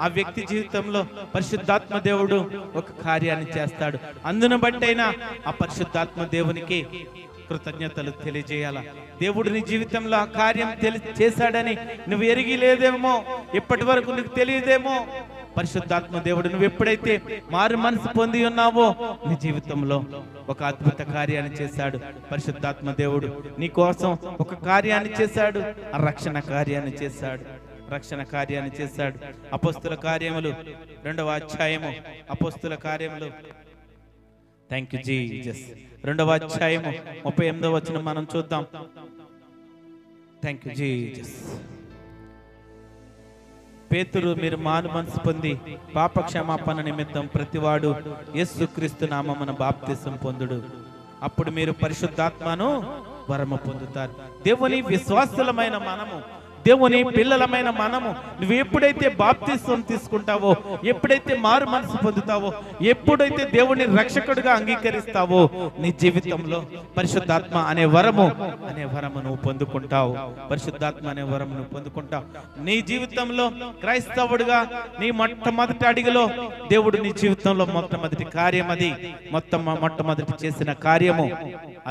ఆ వ్యక్తి జీవితంలో పరిశుద్ధాత్మ దేవుడు ఒక కార్యాన్ని చేస్తాడు. అందును బట్టైనా ఆ పరిశుద్ధాత్మ దేవునికి కృతజ్ఞతలు తెలియజేయాల. దేవుడు నీ జీవితంలో ఆ కార్యం చేశాడని నువ్వు ఎరిగి లేదేమో, ఇప్పటి వరకు నీకు తెలియదేమో. పరిశుద్ధాత్మ దేవుడు నువ్వు ఎప్పుడైతే మారు మనసు పొంది ఉన్నావో నీ జీవితంలో ఒక అద్భుత కార్యాన్ని చేశాడు. పరిశుద్ధాత్మ దేవుడు నీ కోసం ఒక కార్యాన్ని చేశాడు, ఆ రక్షణ కార్యాన్ని చేశాడు, రక్షణ కార్యాన్ని చేశాడు. అపోస్తుల కార్యములు 2వ అధ్యాయము, అపోస్తుల కార్యములు, థ్యాంక్ యూ జీసస్, 2వ అధ్యాయము 38వ వచనం మనం చూద్దాం. Thank you Jesus. పేతురు, మీరు మారు మనసు పొంది పాప క్షమాపణ నిమిత్తం ప్రతివాడు యేసుక్రీస్తు నామమున బాప్తిసం పొందుడు, అప్పుడు మీరు పరిశుద్ధాత్మను వరము పొందుతారు. దేవుని విశ్వాసులమైన మనము, దేవుని పిల్లలమైన మనము, నువ్వు ఎప్పుడైతే బాప్తిసం తీసుకుంటావో, ఎప్పుడైతే మారు మనసు పొందుతావో, ఎప్పుడైతే దేవుని రక్షకుడిగా అంగీకరిస్తావో నీ జీవితంలో పరిశుద్ధాత్మ అనే వరము నువ్వు పొందుకుంటావు. పరిశుద్ధాత్మ అనే వరము నువ్వు పొందుకుంటావు. నీ జీవితంలో క్రైస్తవుడిగా నీ మొట్టమొదటి అడుగులో దేవుడు నీ జీవితంలో మొట్టమొదటి కార్యం, అది మొట్టమొదటి చేసిన కార్యము,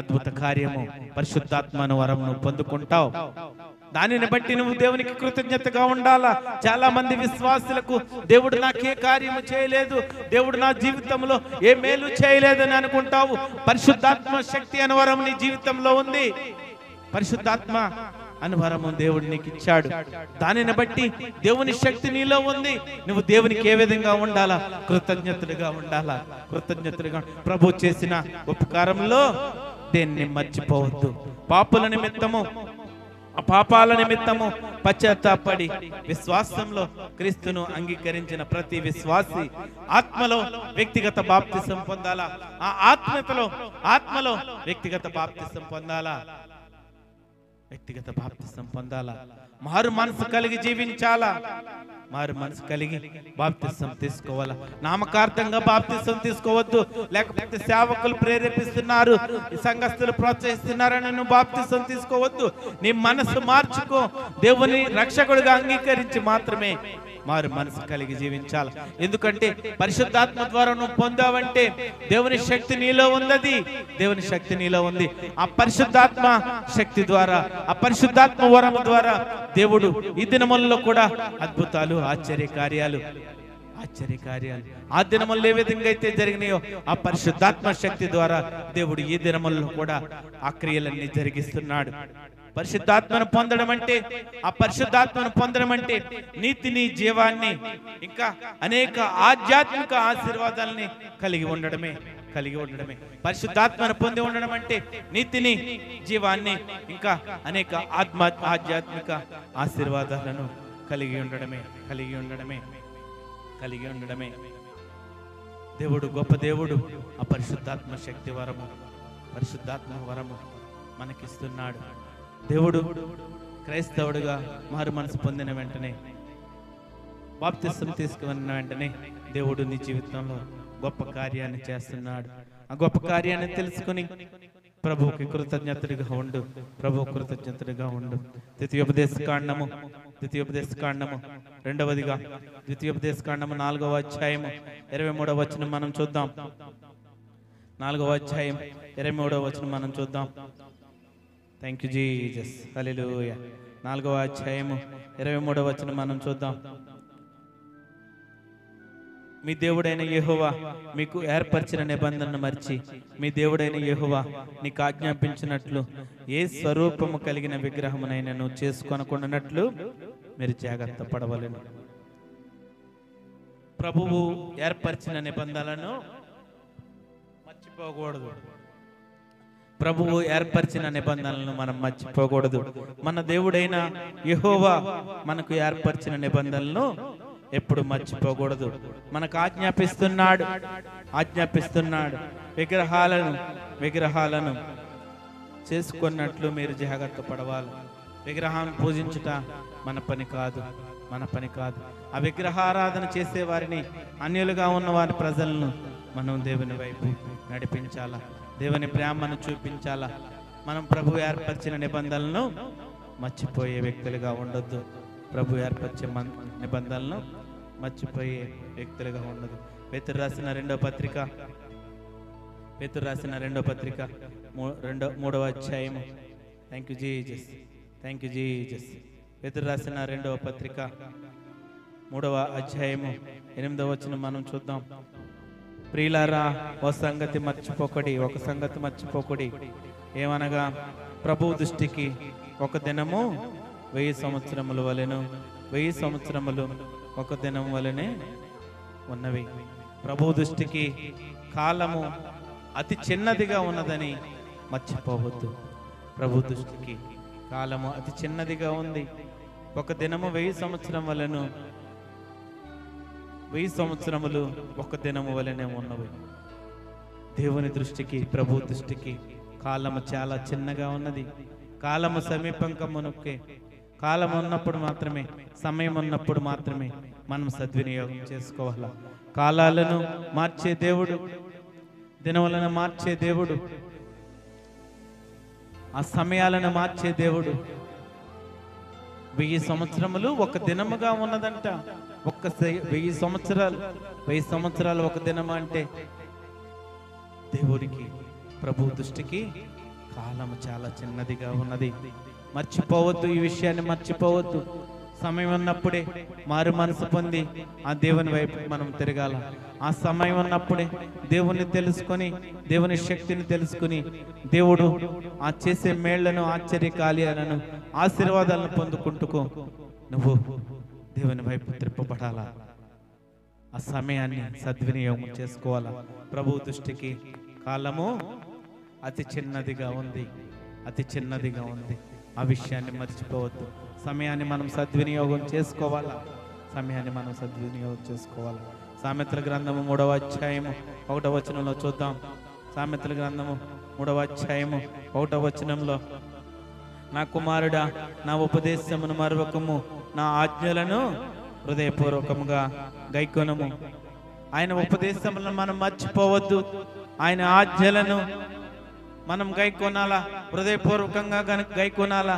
అద్భుత కార్యము, పరిశుద్ధాత్మ అనే వరం నువ్వు పొందుకుంటావు. దానిని బట్టి నువ్వు దేవునికి కృతజ్ఞతగా ఉండాలా. చాలా మంది విశ్వాసులకు దేవుడు నాకే కార్యము చేయలేదు, దేవుడు నా జీవితంలో ఏ మేలు చేయలేదని అనుకుంటావు. పరిశుద్ధాత్మ శక్తి అనువరం నీ జీవితంలో ఉంది. పరిశుద్ధాత్మ అనువరము దేవుడు నీకు ఇచ్చాడు. దానిని బట్టి దేవుని శక్తి నీలో ఉంది. నువ్వు దేవునికి ఏ విధంగా ఉండాలా? కృతజ్ఞతలుగా ఉండాలా, కృతజ్ఞతలుగా. ప్రభు చేసిన ఉపకారంలో దేన్ని మర్చిపోవద్దు. పాపుల నిమిత్తము, పాపాల నిమిత్తము పశ్చాత్తాపడి విశ్వాసంలో క్రీస్తును అంగీకరించిన ప్రతి విశ్వాసి ఆత్మలో వ్యక్తిగత బాప్తిసం పొందాలా. ఆ ఆత్మలో వ్యక్తిగత బాప్తిసం పొందాలా, వ్యక్తిగత బాప్తిసం పొందాలా. మారు మనసు కలిగి జీవించాలా, మారు మనసు కలిగి బాప్తిసం తీసుకోవాలా. నామకార్థంగా బాప్తిసం తీసుకోవద్దు. లేకపోతే సేవకులు ప్రేరేపిస్తున్నారు, సంఘస్థులు ప్రోత్సహిస్తున్నారని నువ్వు బాప్తిసం తీసుకోవద్దు. నీ మనసు మార్చుకో. దేవుని రక్షకుడిగా అంగీకరించి మాత్రమే మారు మనసు కలిగి జీవించాలి. ఎందుకంటే పరిశుద్ధాత్మ ద్వారా నువ్వు పొందావంటే దేవుని శక్తి నీలో ఉన్నది, దేవుని శక్తి నీలో ఉంది. ఆ పరిశుద్ధాత్మ శక్తి ద్వారా, ఆ పరిశుద్ధాత్మ వరం ద్వారా దేవుడు ఈ దినములలో కూడా అద్భుతాలు, ఆశ్చర్యకార్యాలు ఆ దినములు ఏ విధంగా అయితే జరిగినాయో ఆ పరిశుద్ధాత్మ శక్తి ద్వారా దేవుడు ఈ దినములలో కూడా ఆ క్రియలన్నీ జరిగిస్తున్నాడు. పరిశుద్ధాత్మను పొందడం అంటే, ఆ పరిశుద్ధాత్మను పొందడం అంటే నీతిని, జీవాన్ని, ఇంకా అనేక ఆధ్యాత్మిక ఆశీర్వాదాలని కలిగి ఉండడమే. పరిశుద్ధాత్మను పొంది ఉండడం అంటే నీతిని, జీవాన్ని, ఇంకా అనేక ఆధ్యాత్మిక ఆశీర్వాదాలను కలిగి ఉండడమే. దేవుడు గొప్ప దేవుడు. ఆ పరిశుద్ధాత్మ శక్తి వరము, పరిశుద్ధాత్మ వరము మనకిస్తున్నాడు. దేవుడు క్రైస్తవుడిగా మారు మనసు పొందిన వెంటనే, బాప్తిసం తీసుకున్న వెంటనే దేవుడు నీ జీవితంలో గొప్ప కార్యాన్ని చేస్తున్నాడు. ఆ గొప్ప కార్యాన్ని తెలుసుకుని ప్రభువుకి కృతజ్ఞతలుగా ఉండు. ద్వితీయోపదేశ కాండము 2వదిగా ద్వితీయోపదేశ కాండము 4వ అధ్యాయము 23వ వచనం మనం చూద్దాం. 4వ అధ్యాయం 23వ వచనం మనం చూద్దాం. థ్యాంక్ యూ జీసస్, హల్లెలూయా. 4వ అధ్యాయము 23వ వచనం మనం చూద్దాం. మీ దేవుడైన యెహోవా మీకు ఏర్పరిచిన నిబంధనను మర్చి, మీ దేవుడైన యెహోవా నీకు ఆజ్ఞాపించినట్లు ఏ స్వరూపము కలిగిన విగ్రహమునైనను చేసుకొనకుండానట్లు మీరు జాగ్రత్త పడవలెను. ప్రభువు ఏర్పరిచిన నిబంధనలను మర్చిపోకూడదు. ప్రభువు ఏర్పరిచిన నిబంధనలను మనం మర్చిపోకూడదు. మన దేవుడైన యెహోవా మనకు ఏర్పరిచిన నిబంధనలను ఎప్పుడు మర్చిపోకూడదు. మనకు ఆజ్ఞాపిస్తున్నాడు విగ్రహాలను చేసుకున్నట్లు మీరు జాగ్రత్త పడవాలి. విగ్రహాన్ని పూజించుట మన పని కాదు. ఆ విగ్రహారాధన చేసే వారిని, అన్యులుగా ఉన్న వారి ప్రజలను మనం దేవుని వైపు నడిపించాలా, దేవుని ప్రేమను చూపించాలా. మనం ప్రభు ఏర్పరిచిన నిబంధనలను మర్చిపోయే వ్యక్తులుగా ఉండొద్దు. ప్రభు ఏర్పరిచే నిబంధనలను మర్చిపోయే వ్యక్తులుగా ఉండదు. పేతురు రాసిన రెండో పత్రిక 3వ అధ్యాయము. Thank you Jesus. పేతురు రాసిన 2వ పత్రిక 3వ అధ్యాయము 8వ వచనం మనం చూద్దాం. ప్రియులారా, ఒక సంగతి మర్చిపోకడి. ఏమనగా ప్రభువు దృష్టికి ఒక దినము 1000 సంవత్సరముల వలెను, 1000 సంవత్సరములు ఒక దినం వలెనే ఉన్నవి. ప్రభువు దృష్టికి కాలము అతి చిన్నదిగా ఉన్నదని మర్చిపోవద్దు. ప్రభు దృష్టికి కాలము అతి చిన్నదిగా ఉంది. ఒక దినము 1000 సంవత్సరం వలెను, 1000 సంవత్సరములు ఒక దినము వలెనే ఉన్నవి. దేవుని దృష్టికి, ప్రభు దృష్టికి కాలము చాలా చిన్నగా ఉన్నది. కాలము సమీపంకమునకే. కాలం ఉన్నప్పుడు మాత్రమే, సమయం ఉన్నప్పుడు మాత్రమే మనం సద్వినియోగం చేసుకోవాలి. కాలాలను మార్చే దేవుడు, దినములను మార్చే దేవుడు, ఆ సమయాలను మార్చే దేవుడు. 1000 సంవత్సరములు ఒక దినముగా ఉన్నదంట. 1000 సంవత్సరాలు ఒక దినము అంటే దేవుడికి, ప్రభు దృష్టికి కాలము చాలా చిన్నదిగా ఉన్నది. మర్చిపోవద్దు, ఈ విషయాన్ని మర్చిపోవద్దు. సమయం ఉన్నప్పుడే మారు మనసు పొంది ఆ దేవుని వైపు మనం తిరగాల. ఆ సమయం ఉన్నప్పుడే దేవుని తెలుసుకొని, దేవుని శక్తిని తెలుసుకుని, దేవుడు ఆ చేసే మేళ్లను, ఆశ్చర్యకార్యాలను, ఆశీర్వాదాలను పొందుకుంటూ నువ్వు దేవుని వైపు త్రిప్పబడాలా. ఆ సమయాన్ని సద్వినియోగం చేసుకోవాలా. ప్రభు దృష్టికి కాలము అతి చిన్నదిగా ఉంది. ఆ విషయాన్ని మర్చిపోవద్దు. సమయాన్ని మనం సద్వినియోగం చేసుకోవాలా. సామెతల గ్రంథము 3వ అధ్యాయము 1వ వచనంలో చూద్దాం. సామెతల గ్రంథము 3వ అధ్యాయము 1వ వచనంలో, నా కుమారుడా, నా ఉపదేశమును మరువకము, నా ఆజ్ఞలను హృదయపూర్వకముగా గైకొనుము. ఆయన ఉపదేశములను మనం మర్చిపోవద్దు. ఆయన ఆజ్ఞలను మనం గైకొనాలా, హృదయపూర్వకంగా గైకొనాలా.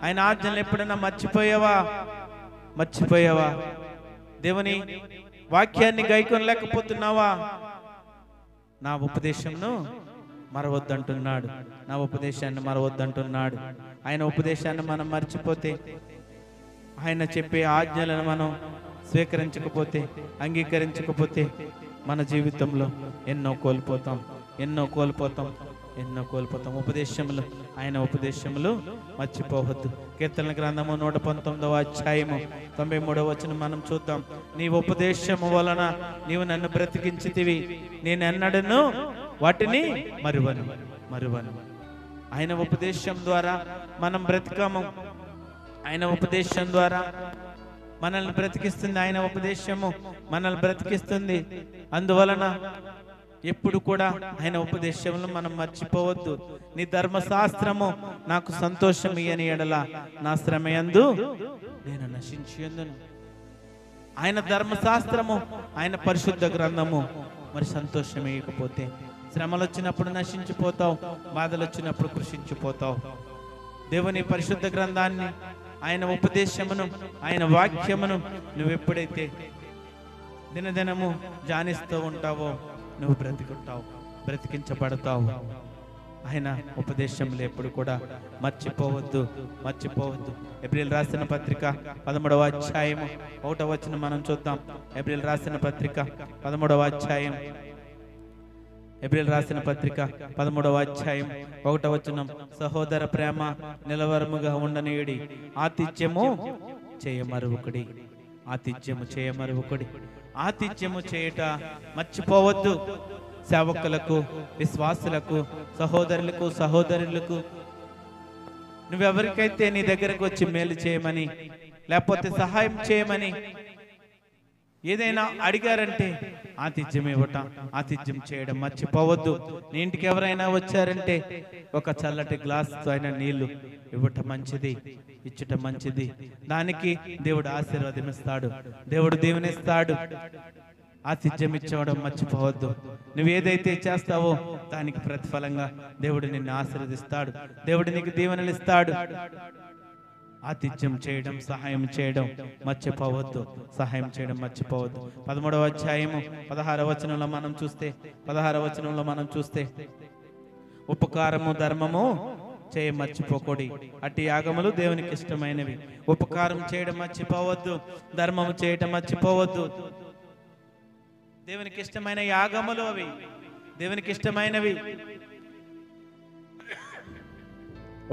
ఆయన ఆజ్ఞలు ఎప్పుడైనా మర్చిపోయావా? దేవుని వాక్యాన్ని గైకొనలేకపోతున్నావా? నా ఉపదేశంను మరవద్దంటున్నాడు. ఆయన ఉపదేశాన్ని మనం మర్చిపోతే, ఆయన చెప్పే ఆజ్ఞలను మనం స్వీకరించకపోతే, అంగీకరించకపోతే మన జీవితంలో ఎన్నో కోల్పోతాం. ఆయన ఉపదేశములు మర్చిపోవద్దు. కీర్తనల గ్రంథము 119వ అధ్యాయము 93వ వచనం మనం చూద్దాం. నీ ఉపదేశము వలన నీవు నన్ను బ్రతికించితివి, నేను ఎన్నడను వాటిని మరువను. ఆయన ఉపదేశం ద్వారా మనం బ్రతికాము. ఆయన ఉపదేశం ద్వారా మనల్ని బ్రతికిస్తుంది. ఆయన ఉపదేశము మనల్ని బ్రతికిస్తుంది. అందువలన ఎప్పుడు కూడా ఆయన ఉపదేశంలో మనం మర్చిపోవద్దు. నీ ధర్మశాస్త్రము నాకు సంతోషం ఇయ్యని ఎడల నా శ్రమయందు నేను నశించియుందును. ఆయన ధర్మశాస్త్రము, ఆయన పరిశుద్ధ గ్రంథము మరి సంతోషం ఇయ్యకపోతే శ్రమలు వచ్చినప్పుడు నశించిపోతావు, బాధలు వచ్చినప్పుడు కృషించిపోతావు. దేవుని పరిశుద్ధ గ్రంథాన్ని, ఆయన ఉపదేశమును, ఆయన వాక్యమును నువ్వు ఎప్పుడైతే దినదినము ధ్యానిస్తూ ఉంటావో నువ్వు బ్రతికించబడతావు. ఆయన ఉపదేశములు ఎప్పుడు కూడా మర్చిపోవద్దు. ఏప్రిల్ రాసిన పత్రిక 13వ అధ్యాయము 1వ వచనం మనం చూద్దాం. ఏప్రిల్ రాసిన పత్రిక 13వ అధ్యాయం 13వ అధ్యాయం 1వ వచనం, సహోదర ప్రేమ నిలవరముగా ఉండనీయుడి, ఆతిథ్యము చేయమరువుకుడి. ఆతిథ్యము చేయుట మర్చిపోవద్దు. సేవకులకు, విశ్వాసులకు, సహోదరులకు, సహోదరులకు నువ్వెవరికైతే నీ దగ్గరకు వచ్చి మేలు చేయమని లేకపోతే సహాయం చేయమని ఏదైనా అడిగారంటే ఆతిథ్యం ఇవ్వటం, ఆతిథ్యం చేయడం మర్చిపోవద్దు. నీ ఇంటికి ఎవరైనా వచ్చారంటే ఒక చల్లటి గ్లాసుతో అయిన నీళ్లు ఇవ్వటం మంచిది, ఇచ్చటం మంచిది. దానికి దేవుడు ఆశీర్వాదమిస్తాడు, దేవుడు దీవెనిస్తాడు. ఆతిథ్యం ఇచ్చవడం మర్చిపోవద్దు. నువ్వు ఏదైతే చేస్తావో దానికి ప్రతిఫలంగా దేవుడు నిన్ను ఆశీర్వదిస్తాడు, దేవుడు నీకు దీవెనలు ఇస్తాడు. ఆతిథ్యం చేయడం, సహాయం చేయడం మర్చిపోవద్దు, సహాయం చేయడం మర్చిపోవద్దు. 13వ అధ్యాయము 16వ వచనంలో మనం చూస్తే ఉపకారము ధర్మము చేయ మర్చిపోకూడి, అట్టి యాగములు దేవునికి ఇష్టమైనవి. ఉపకారం చేయడం మర్చిపోవద్దు, ధర్మము చేయడం మర్చిపోవద్దు. దేవునికి ఇష్టమైన యాగములు అవి, దేవునికి ఇష్టమైనవి.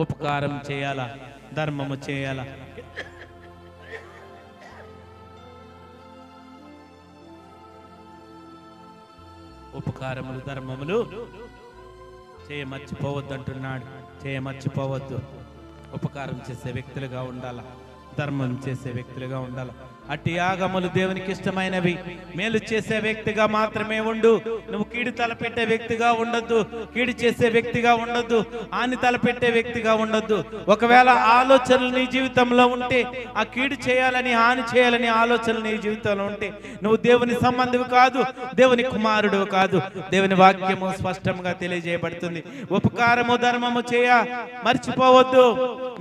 ఉపకారం చేయాలా, ధర్మము చేయాలా. ఉపకారములు, ధర్మములు చేయ మర్చిపోవద్దు అంటున్నాడు. చేయ మర్చిపోవద్దు. ఉపకారం చేసే వ్యక్తులుగా ఉండాలా, ధర్మం చేసే వ్యక్తులుగా ఉండాలి. అట్టి యాగములు దేవునికి ఇష్టమైనవి. మేలు చేసే వ్యక్తిగా మాత్రమే ఉండు. నువ్వు కీడు తలపెట్టే వ్యక్తిగా ఉండొద్దు, కీడు చేసే వ్యక్తిగా ఉండొద్దు, హాని తలపెట్టే వ్యక్తిగా ఉండొద్దు. ఒకవేళ ఆలోచనలు నీ జీవితంలో ఉంటే, ఆ కీడు చేయాలని, హాని చేయాలని ఆలోచనలు నీ జీవితంలో ఉంటే నువ్వు దేవుని సంబంధివి కాదు, దేవుని కుమారుడు కాదు. దేవుని వాక్యము స్పష్టంగా తెలియజేయబడుతుంది. ఉపకారము ధర్మము చేయ మర్చిపోవద్దు.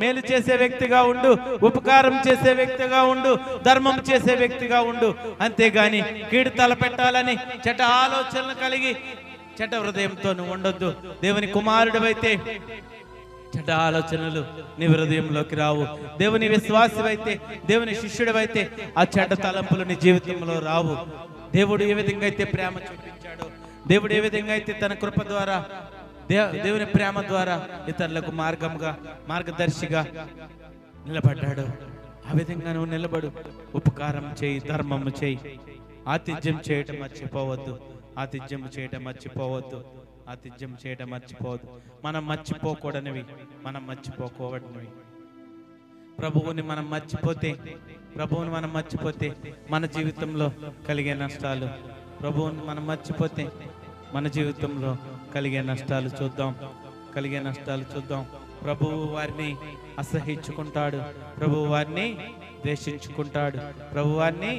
మేలు చేసే వ్యక్తిగా ఉండు, ఉపకారం చేసే వ్యక్తిగా ఉండు, ధర్మం చేసే వ్యక్తిగా ఉండు. అంతేగాని కీడు తలపెట్టాలని చెడ్డ ఆలోచనలు కలిగి చెడ్డ హృదయంతో నువ్వు ఉండొద్దు. దేవుని కుమారుడివైతే చెడ్డ ఆలోచనలు నీ హృదయంలోకి రావు. దేవుని విశ్వాసమైతే, దేవుని శిష్యుడివైతే ఆ చెడ్డ తలంపులు నీ జీవితంలో రావు. దేవుడు ఏ విధంగా అయితే ప్రేమ చూపించాడో, దేవుడు ఏ విధంగా అయితే తన కృప ద్వారా, దేవుని ప్రేమ ద్వారా ఇతరులకు మార్గదర్శిగా నిలబడ్డాడు, ఆ విధంగా నువ్వు నిలబడు. ఉపకారం చేయి, ధర్మము చేయి. ఆతిథ్యం చేయటం మర్చిపోవద్దు, ఆతిథ్యం చేయటం మర్చిపోవద్దు, ఆతిథ్యం చేయటం మర్చిపోవద్దు. మనం మర్చిపోకూడనివి, మనం మర్చిపోకూడనివి. ప్రభువుని మనం మర్చిపోతే మన జీవితంలో కలిగే నష్టాలు, ప్రభువుని మనం మర్చిపోతే మన జీవితంలో కలిగే నష్టాలు చూద్దాం. ప్రభువు వారిని అసహించుకుంటాడు, ప్రభువు వారిని ద్వేషించుకుంటాడు, ప్రభు వారిని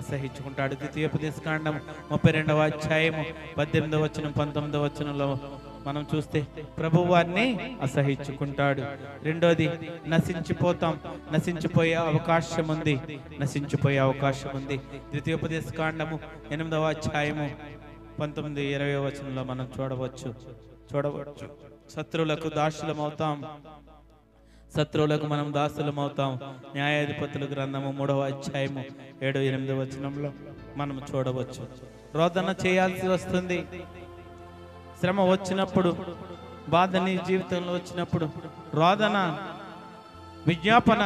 అసహించుకుంటాడు. ద్వితీయోపదేశకాండం 32వ అధ్యాయము 18వ వచనం 19వ వచనంలో మనం చూస్తే ప్రభు వారిని అసహించుకుంటాడు. రెండోది, నశించిపోయే అవకాశం ఉంది. ద్వితీయోపదేశకాండము 8వ అధ్యాయము 19-20 వచనంలో మనం చూడవచ్చు. శత్రువులకు మనం దాసులమవుతాం. న్యాయాధిపతుల గ్రంథము 3వ అధ్యాయము 7-8 వచనంలో మనం చూడవచ్చు. రోదన చేయాల్సి వస్తుంది. శ్రమ వచ్చినప్పుడు, బాధ నీ జీవితంలో వచ్చినప్పుడు రోదన, విజ్ఞాపన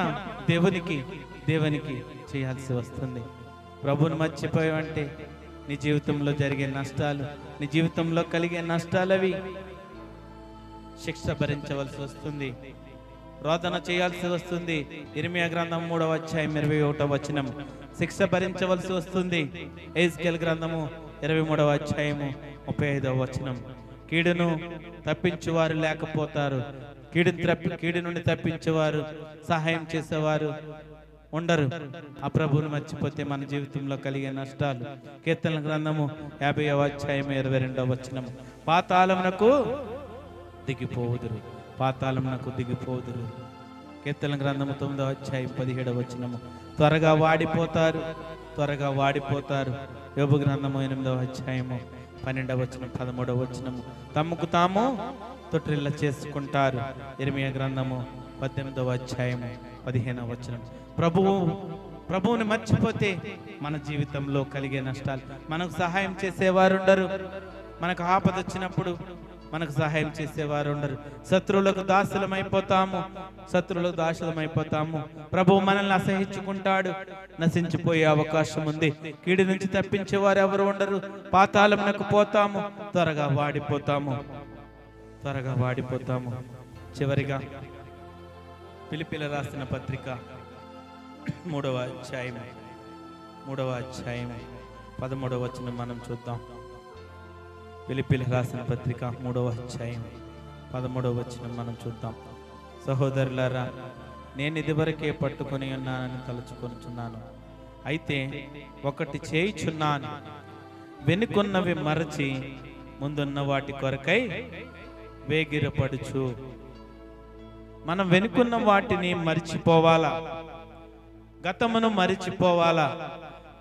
దేవునికి చేయాల్సి వస్తుంది. ప్రభువుని మర్చిపోయావంటే నీ జీవితంలో జరిగే నష్టాలు, నీ జీవితంలో కలిగే నష్టాలవి శిక్ష భరించవలసి వస్తుంది, రోదన చేయాల్సి వస్తుంది. ఇర్మియా గ్రంథం 3వ అధ్యాయం 21వ వచనం, శిక్ష భరించవలసి వస్తుంది. ఎహెజ్కేలు గ్రంథము 23వ అధ్యాయము 35వ వచనం, కీడును తప్పించువారు లేకపోతారు, కీడు నుండి తప్పించేవారు, సహాయం చేసేవారు ఉండరు. ఆ ప్రభువుని మర్చిపోతే మన జీవితంలో కలిగే నష్టాలు. కీర్తనల గ్రంథము 50వ అధ్యాయం 22వ వచనం, పాతాళమునకు దిగిపోదురు. కీర్తనల గ్రంథము 9వ అధ్యాయం 17వ వచనము, త్వరగా వాడిపోతారు. యోబు గ్రంథము 8వ అధ్యాయము 12వ వచనం 13వ వచనము, తమకు తాము తొట్టిల్ల చేసుకుంటారు. ఇర్మియా గ్రంథము 18వ అధ్యాయము 15వ వచనం. ప్రభువుని మర్చిపోతే మన జీవితంలో కలిగే నష్టాలు. మనకు సహాయం చేసేవారు ఉండరు. మనకు ఆపద వచ్చినప్పుడు మనకు సహాయం చేసేవారు ఉండరు. శత్రువులకు దాసులమైపోతాము, శత్రువులకు దాసులమైపోతాము. ప్రభువు మనల్ని అసహించుకుంటాడు. నశించిపోయే అవకాశం ఉంది. కీడి నుంచి తప్పించేవారు ఎవరు ఉండరు. పాతాళమునకు పోతాము, త్వరగా వాడిపోతాము, త్వరగా వాడిపోతాము. చివరిగా ఫిలిప్పీల రాసిన పత్రిక 3వ అధ్యాయం 13వ వచనం మనం చూద్దాం. ఫిలిప్పీల రాసిన పత్రిక 3వ అధ్యాయం 13వ వచనం మనం చూద్దాం. సహోదరులారా, నేను ఇదివరకే పట్టుకొని ఉన్నానని తలుచుకొనుచున్నాను. అయితే ఒకటి చేయుచున్నాను, వెనుకున్నవి మరచి ముందున్న వాటి కొరకై వేగిరపడుచు. మనం వెనుకున్న వాటిని మరిచిపోవాలా, గతమును మరిచిపోవాలా,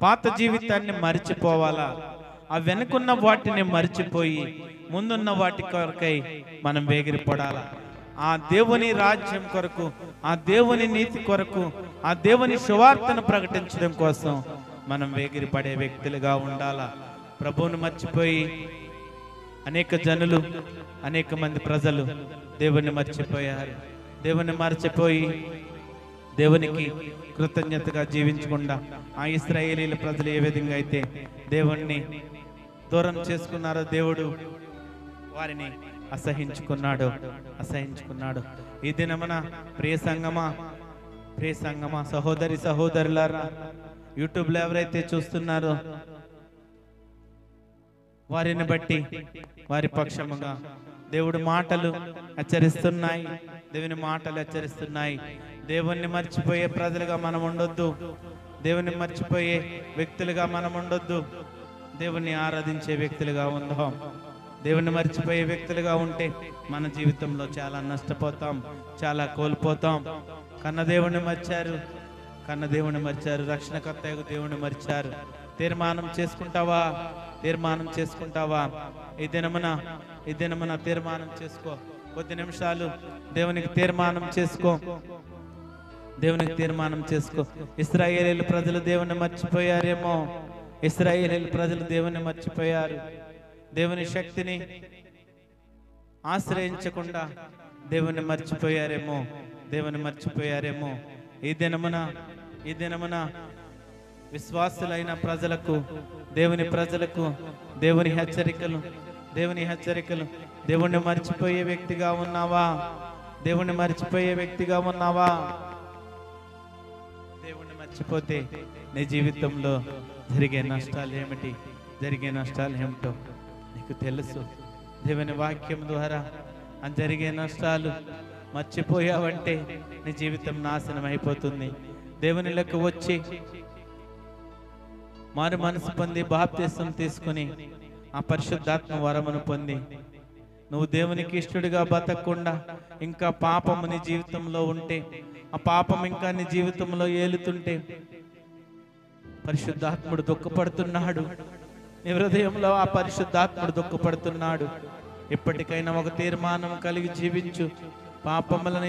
పాత జీవితాన్ని మరిచిపోవాలా. ఆ వెనుకున్న వాటిని మరిచిపోయి ముందున్న వాటి కొరకై మనం వేగిరపడాలా. ఆ దేవుని రాజ్యం కొరకు, ఆ దేవుని నీతి కొరకు, ఆ దేవుని సువార్తను ప్రకటించడం కోసం మనం వేగిరపడే వ్యక్తులుగా ఉండాలా. ప్రభువును మర్చిపోయి అనేక జనులు, అనేక మంది ప్రజలు దేవుణ్ణి మర్చిపోయారు. దేవుని మర్చిపోయి దేవునికి కృతజ్ఞతగా జీవించకుండా ఆ ఇశ్రాయేలీల ప్రజలు ఏ విధంగా అయితే దేవుణ్ణి దూరం చేసుకున్నారో దేవుడు వారిని అసహించుకున్నాడు. ఈ దినమున ప్రియ సంగమా, సహోదరి సహోదరులారా, యూట్యూబ్లో ఎవరైతే చూస్తున్నారో వారిని బట్టి వారి పక్షముగా దేవుడి మాటలు హెచ్చరిస్తున్నాయి. దేవుని మాటలు హెచ్చరిస్తున్నాయి. దేవుణ్ణి మర్చిపోయే ప్రజలుగా మనం ఉండొద్దు. దేవుని మర్చిపోయే వ్యక్తులుగా మనం ఉండొద్దు. దేవుణ్ణి ఆరాధించే వ్యక్తులుగా ఉందాం. దేవుణ్ణి మర్చిపోయే వ్యక్తులుగా ఉంటే మన జీవితంలో చాలా నష్టపోతాం, చాలా కోల్పోతాం. కన్న దేవుణ్ణి మర్చారు, రక్షణకర్త దేవుణ్ణి మర్చారు. తీర్మానం చేసుకుంటావా? ఈ దినమున తీర్మానం చేసుకో. కొద్ది నిమిషాలు దేవునికి తీర్మానం చేసుకో. ఇశ్రాయేలీయుల ప్రజలు దేవుని మర్చిపోయారేమో. దేవుని శక్తిని ఆశ్రయించకుండా దేవుని మర్చిపోయారేమో. ఈ దినమున విశ్వాసులైన ప్రజలకు, దేవుని ప్రజలకు దేవుని హెచ్చరికలు. దేవుణ్ణి మర్చిపోయే వ్యక్తిగా ఉన్నావా? దేవుణ్ణి మర్చిపోతే నీ జీవితంలో జరిగే నష్టాలు ఏమిటో నీకు తెలుసు. దేవుని వాక్యం ద్వారా జరిగే నష్టాలు మర్చిపోయావంటే నీ జీవితం నాశనం అయిపోతుంది. దేవునిలోకి వచ్చి మారు మనసు పొంది బాప్తిసం తీసుకుని ఆ పరిశుద్ధాత్మ వరమును పొంది నువ్వు దేవునికి ఇష్టడిగా బతకకుండా ఇంకా పాపము నీ జీవితంలో ఉంటే, ఆ పాపం ఇంకా నీ జీవితంలో ఏలుతుంటే పరిశుద్ధాత్ముడు దుఃఖపడుతున్నాడు. నీ హృదయంలో ఆ పరిశుద్ధాత్ముడు దుఃఖపడుతున్నాడు. ఎప్పటికైనా ఒక తీర్మానం కలిగి జీవించు. పాపములను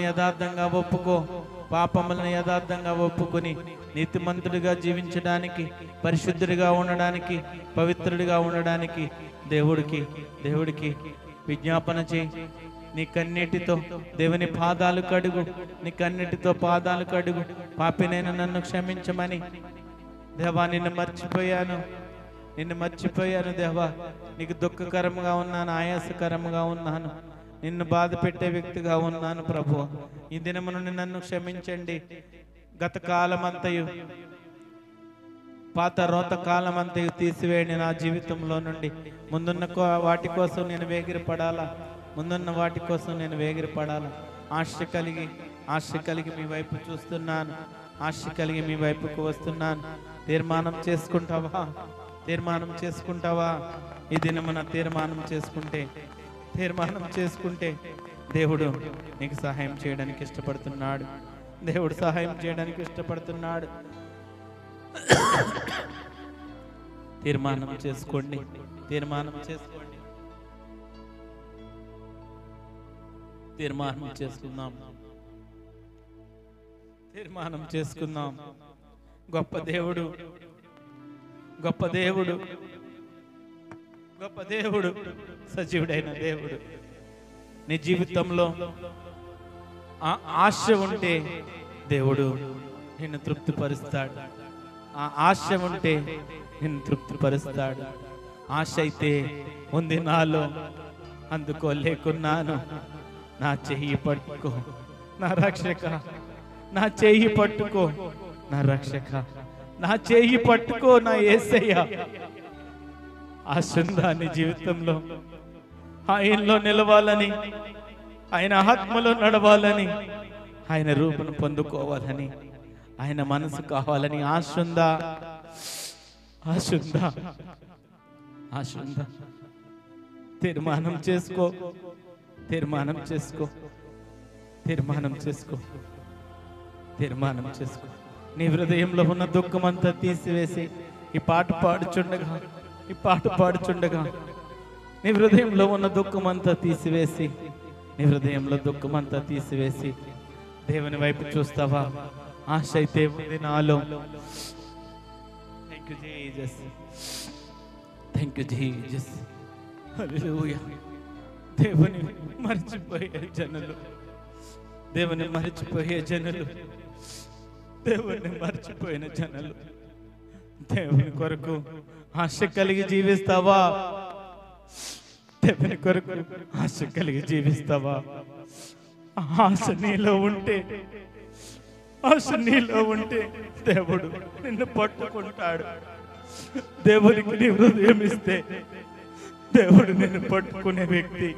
యథార్థంగా ఒప్పుకొని నీతిమంతుడిగా జీవించడానికి, పరిశుద్ధుడిగా ఉండడానికి, పవిత్రుడిగా ఉండడానికి దేవుడికి విజ్ఞాపన చేయి. నీ కన్నీటితో దేవుని పాదాలు కడుగు. పాపినైన నన్ను క్షమించమని. దేవా, నిన్ను మర్చిపోయాను దేవా. నీకు దుఃఖకరంగా ఉన్నాను, ఆయాసకరంగా ఉన్నాను, నిన్ను బాధ పెట్టే వ్యక్తిగా ఉన్నాను ప్రభు. ఈ దినము నుండి నన్ను క్షమించండి. గత కాలమంతయు, పాత రోత కాలమంతయు తీసివేయండి నా జీవితంలో నుండి. ముందున్న వాటి కోసం నేను వేగిరపడాలా. ఆశ కలిగి మీ వైపు చూస్తున్నాను. మీ వైపుకు వస్తున్నాను. తీర్మానం చేసుకుంటావా? ఈ దినమున తీర్మానం చేసుకుంటే దేవుడు నీకు సహాయం చేయడానికి ఇష్టపడుతున్నాడు. తీర్మానం చేసుకోండి. తీర్మానం చేసుకుందాం. గొప్ప దేవుడు, సజీవుడైన దేవుడు, నీ జీవితంలో ఆ ఆశ ఉంటే దేవుడు నిన్ను తృప్తిపరుస్తాడు. ఆ ఆశ ఉంటే నిన్ను తృప్తిపరుస్తాడు. ఆశ అయితే ఉంది నాలో, అందుకోలేకున్నాను. నా చెయ్యి పట్టుకో నా రక్షక, నా చెయ్యి పట్టుకో నా రక్షక, నా చెయ్యి పట్టుకో నా యేసయ్య. ఆశ ఉందా నీ జీవితంలో? ఆయనలో నిలవాలని, ఆయన ఆత్మలో నడవాలని, ఆయన రూపును పొందుకోవాలని, ఆయన మనసు కావాలని ఆశ ఉందా? ఆశ ఉందా? ఆశ ఉందా? తీర్మానం చేసుకో, తీర్మానం చేసుకో, తీర్మానం చేసుకో, తీర్మానం చేసుకో. నీ హృదయంలో ఉన్న దుఃఖం అంతా తీసివేసి ఈ పాట పాడుచుండగా, ఈ పాట పాడుచుండగా నీ హృదయంలో ఉన్న దుఃఖం అంతా తీసివేసి, నీ హృదయంలో దుఃఖం అంతా తీసివేసి దేవుని వైపు చూస్తావా? ఆశ అయితే ఉంది నాలో. Thank you Jesus, thank you Jesus, hallelujah. దేవుని మర్చిపోయే జనులు, దేవుని మర్చిపోయే జనులు, దేవుని మర్చిపోయిన జనులు. దేవుని కొరకు ఆశ కలిగి జీవిస్తావా? దేవుని కొరకు ఆశ కలిగి జీవిస్తావా? ఆశ నీలో ఉంటే, ఆశ నీలో ఉంటే దేవుడు నిన్ను పట్టుకుంటాడు. దేవునికి నీ హృదయం ఇస్తే దేవుడు నిన్ను పట్టుకునే వ్యక్తి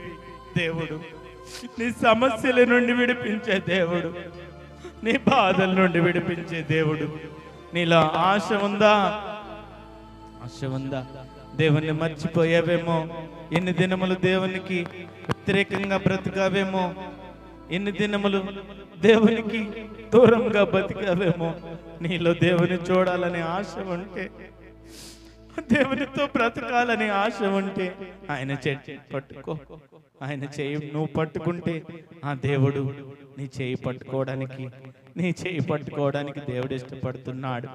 దేవుడు. నీ సమస్యల నుండి విడిపించే దేవుడు, నీ బాధల నుండి విడిపించే దేవుడు. నీలో ఆశ ఉందా? ఆశ ఉందా? దేవుణ్ణి మర్చిపోయావేమో, ఎన్ని దినములు దేవునికి వ్యతిరేకంగా బ్రతికావేమో, ఎన్ని దినములు దేవునికి దూరంగా బతికావేమో. నీలో దేవుని చూడాలని ఆశ ఉంటే, దేవునితో బ్రతకాలని ఆశ ఉంటే ఆయన చేయి పట్టుకో. ఆయన చేయి నువ్వు పట్టుకుంటే ఆ దేవుడు నీ చేయి పట్టుకోవడానికి, నీ చేయి పట్టుకోవడానికి దేవుడు ఇష్టపడుతున్నాడు.